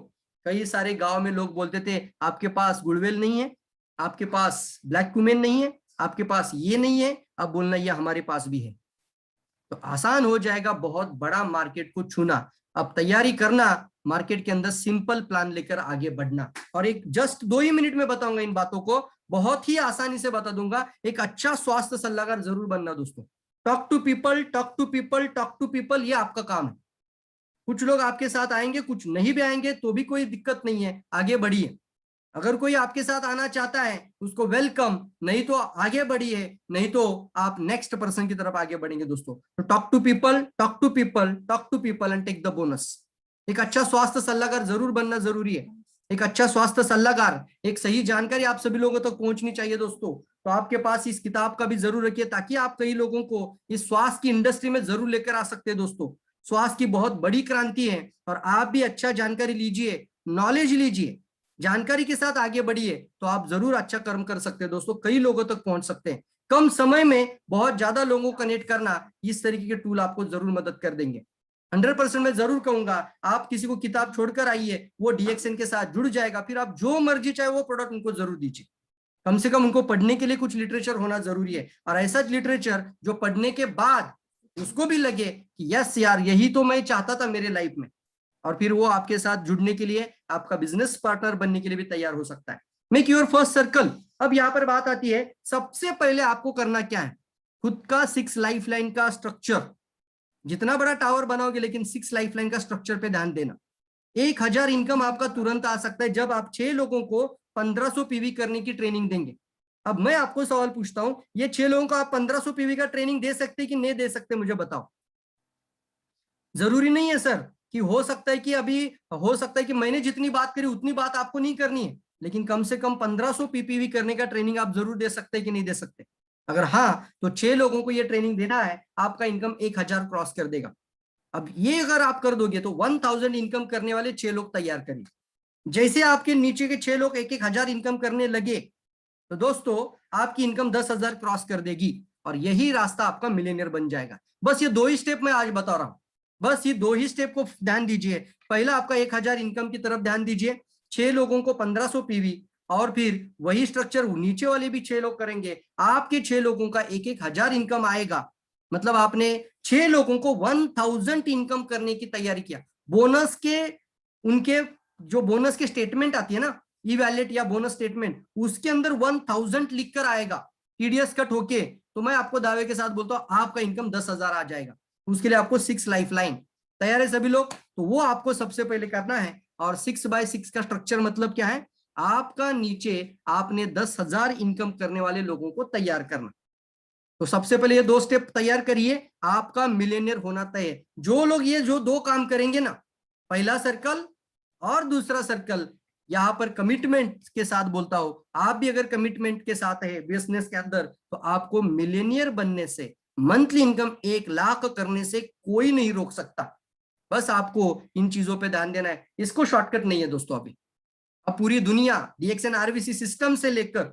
कई सारे गांव में लोग बोलते थे आपके पास गुड़वेल नहीं है, आपके पास ब्लैक कुमेन नहीं है, आपके पास ये नहीं है, अब बोलना ये हमारे पास भी है। तो आसान हो जाएगा बहुत बड़ा मार्केट को छूना। अब तैयारी करना, मार्केट के अंदर सिंपल प्लान लेकर आगे बढ़ना, और एक जस्ट 2 ही मिनट में बताऊंगा इन बातों को, बहुत ही आसानी से बता दूंगा। एक अच्छा स्वास्थ्य सलाहकार जरूर बनना दोस्तों। Talk to people, talk to people, talk to people, ये आपका काम है। कुछ लोग आपके साथ आएंगे, कुछ नहीं भी आएंगे, तो भी कोई दिक्कत नहीं है, आगे बढ़िए। अगर कोई आपके साथ आना चाहता है उसको वेलकम, नहीं तो आगे बढ़िए, नहीं तो आप नेक्स्ट पर्सन की तरफ आगे बढ़ेंगे दोस्तों। तो talk to people, talk to people, talk to people and take the bonus. एक अच्छा स्वास्थ्य सलाहकार जरूर बनना जरूरी है। एक अच्छा स्वास्थ्य सलाहकार, एक सही जानकारी आप सभी लोगों तक पहुंचनी चाहिए दोस्तों। तो आपके पास इस किताब का भी जरूर रखिए, ताकि आप कई लोगों को इस स्वास्थ्य की इंडस्ट्री में जरूर लेकर आ सकते हैं दोस्तों। स्वास्थ्य की बहुत बड़ी क्रांति है और आप भी अच्छा जानकारी लीजिए, नॉलेज लीजिए, जानकारी के साथ आगे बढ़िए, तो आप जरूर अच्छा कर्म कर सकते हैं दोस्तों, कई लोगों तक पहुंच सकते हैं। कम समय में बहुत ज्यादा लोगों को कनेक्ट करना, इस तरीके के टूल आपको जरूर मदद कर देंगे। 100% मैं जरूर कहूंगा, आप किसी को किताब छोड़कर आइए, वो डीएक्सएन के साथ जुड़ जाएगा, फिर आप जो मर्जी चाहे वो प्रोडक्ट उनको जरूर दीजिए। कम से कम उनको पढ़ने के लिए कुछ लिटरेचर होना जरूरी है, और ऐसा लिटरेचर जो पढ़ने के बाद उसको भी लगे कि यस यार, यही तो मैं चाहता था मेरे लाइफ में, और फिर वो आपके साथ जुड़ने के लिए, आपका बिजनेस पार्टनर बनने के लिए भी तैयार हो सकता है। Make your first circle. अब यहां पर बात आती है, सबसे पहले आपको करना क्या है, खुद का 6 लाइफलाइन का स्ट्रक्चर। जितना बड़ा टावर बनाओगे, लेकिन 6 लाइफलाइन का स्ट्रक्चर पे ध्यान देना। 1000 इनकम आपका तुरंत आ सकता है जब आप 6 लोगों को 1500 पीवी करने की ट्रेनिंग देंगे। अब मैं आपको सवाल पूछता हूं, ये 6 लोगों को आप 1500 पीवी का ट्रेनिंग दे सकते कि नहीं दे सकते, मुझे बताओ। जरूरी नहीं है सर कि हो सकता है कि अभी, हो सकता है कि मैंने जितनी बात करी उतनी बात आपको नहीं करनी है, लेकिन कम से कम 1500 पीपीवी करने का ट्रेनिंग आप जरूर दे सकते हैं कि नहीं दे सकते। अगर हाँ, तो 6 लोगों को ये ट्रेनिंग देना है, आपका इनकम 1000 क्रॉस कर देगा। अब ये अगर आप कर दोगे तो 1000 इनकम करने वाले 6 लोग तैयार करिए। जैसे आपके नीचे के 6 लोग 1000 इनकम करने लगे, तो दोस्तों आपकी इनकम 10,000 क्रॉस कर देगी, और यही रास्ता आपका मिलियनियर बन जाएगा। बस ये 2 ही स्टेप मैं आज बता रहा हूं, बस ये 2 ही स्टेप को ध्यान दीजिए। पहला आपका 1000 इनकम की तरफ ध्यान दीजिए, 6 लोगों को 1500 पीवी, और फिर वही स्ट्रक्चर नीचे वाले भी 6 लोग करेंगे, आपके 6 लोगों का 1000 इनकम आएगा। मतलब आपने 6 लोगों को 1000 इनकम करने की तैयारी किया। बोनस के, उनके जो बोनस के स्टेटमेंट आती है ना, ई वैलेट या बोनस स्टेटमेंट, उसके अंदर 1000 लिखकर आएगा टीडीएस कट होके, तो मैं आपको दावे के साथ बोलता हूं आपका इनकम 10,000 आ जाएगा। उसके लिए आपको 6 लाइफलाइन तैयार है सभी लोग, तो वो आपको सबसे पहले करना है। और 6x6 का स्ट्रक्चर मतलब क्या है, आपका नीचे आपने 10,000 इनकम करने वाले लोगों को तैयार करना। तो सबसे पहले ये 2 स्टेप तैयार करिए, आपका मिलियनियर होना तय है। जो लोग ये जो 2 काम करेंगे ना, पहला सर्कल और दूसरा सर्कल, यहां पर कमिटमेंट के साथ बोलता हूं, आप भी अगर कमिटमेंट के साथ है बिजनेस के अंदर, तो आपको मिलियनियर बनने से, मंथली इनकम 1,00,000 करने से कोई नहीं रोक सकता। बस आपको इन चीजों पे ध्यान देना है, इसको शॉर्टकट नहीं है दोस्तों। अभी अब पूरी दुनिया डीएक्सएन आरवीसी सिस्टम से लेकर,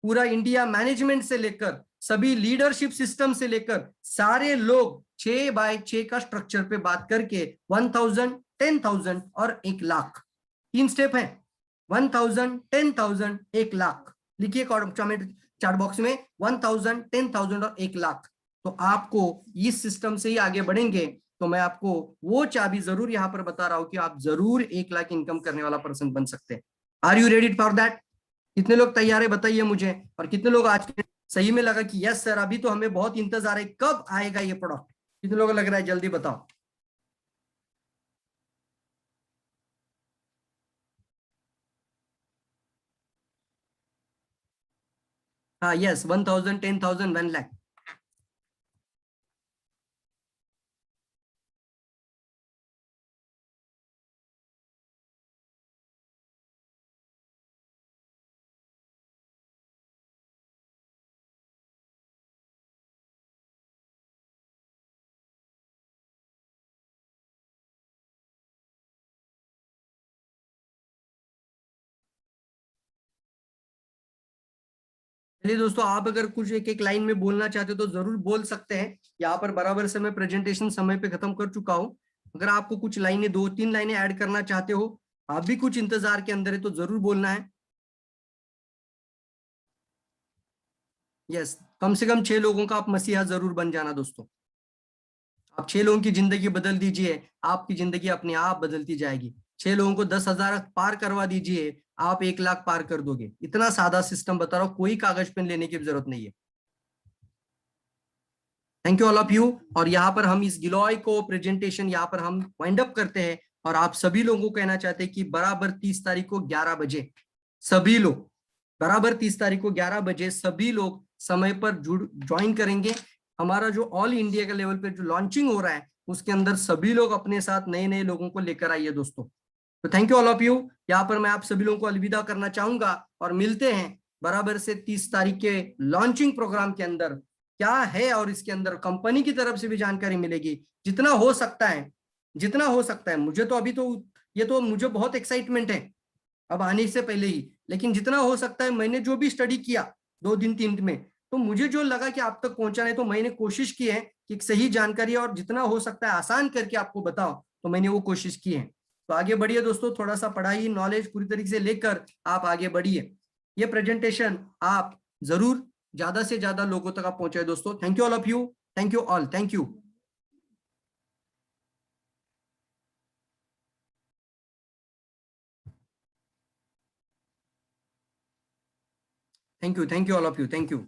पूरा इंडिया मैनेजमेंट से लेकर, सभी लीडरशिप सिस्टम से लेकर, सारे लोग 6x6 का स्ट्रक्चर पे बात करके 1000, 10,000 और 1,00,000, 3 स्टेप है। 1000, 10,000, 1,00,000 लिखिए कमेंट चैट बॉक्स में, 1000, 10,000 और 1,00,000। तो आपको इस सिस्टम से ही आगे बढ़ेंगे, तो मैं आपको वो चाबी जरूर यहां पर बता रहा हूं कि आप जरूर 1,00,000 इनकम करने वाला पर्सन बन सकते हैं। Are you ready for that? कितने लोग तैयार है बताइए मुझे, और कितने लोग आज के सही में लगा कि यस सर, अभी तो हमें बहुत इंतजार है, कब आएगा ये प्रोडक्ट? कितने लोग लग रहा है, जल्दी बताओ। हाँ यस, 1000, 10,000, 1,00,000। चलिए दोस्तों, आप अगर कुछ एक एक लाइन में बोलना चाहते हो तो जरूर बोल सकते हैं। यहाँ पर बराबर से मैं प्रेजेंटेशन समय पे खत्म कर चुका हूँ। अगर आपको कुछ लाइनें, 2-3 लाइनें ऐड करना चाहते हो, आप भी कुछ इंतजार के अंदर है, तो जरूर बोलना है। यस, कम से कम 6 लोगों का आप मसीहा जरूर बन जाना दोस्तों। आप 6 लोगों की जिंदगी बदल दीजिए, आपकी जिंदगी अपने आप बदलती जाएगी। 6 लोगों को 10,000 पार करवा दीजिए, आप 1,00,000 पार कर दोगे। इतना सादा सिस्टम बता रहा हूँ, कोई कागज पेन लेने की जरूरत नहीं है। Thank you all of you. और यहाँ पर हम इस गिलॉय को प्रेजेंटेशन यहाँ पर हम वाइंड अप करते हैं, और आप सभी लोगों को कहना चाहते हैं कि बराबर 30 तारीख को 11 बजे सभी लोग बराबर 30 तारीख को 11 बजे सभी लोग समय पर जुड़ ज्वाइन करेंगे। हमारा जो ऑल इंडिया के लेवल पे जो लॉन्चिंग हो रहा है उसके अंदर सभी लोग अपने साथ नए नए लोगों को लेकर आइए दोस्तों। तो thank you all of you. यहाँ पर मैं आप सभी लोगों को अलविदा करना चाहूंगा और मिलते हैं बराबर से 30 तारीख के लॉन्चिंग प्रोग्राम के अंदर क्या है और इसके अंदर कंपनी की तरफ से भी जानकारी मिलेगी जितना हो सकता है, जितना हो सकता है। मुझे तो अभी तो ये तो मुझे बहुत एक्साइटमेंट है अब आने से पहले ही, लेकिन जितना हो सकता है मैंने जो भी स्टडी किया 2 दिन 3 दिन में, तो मुझे जो लगा कि आप तक पहुंचाना है तो मैंने कोशिश की है कि सही जानकारी और जितना हो सकता है आसान करके आपको बताओ, तो मैंने वो कोशिश की है। तो आगे बढ़िए दोस्तों, थोड़ा सा पढ़ाई नॉलेज पूरी तरीके से लेकर आप आगे बढ़िए। ये प्रेजेंटेशन आप जरूर ज्यादा से ज्यादा लोगों तक आप पहुंचाए दोस्तों। Thank you all of you, thank you all, thank you, thank you, thank you all of you, thank you.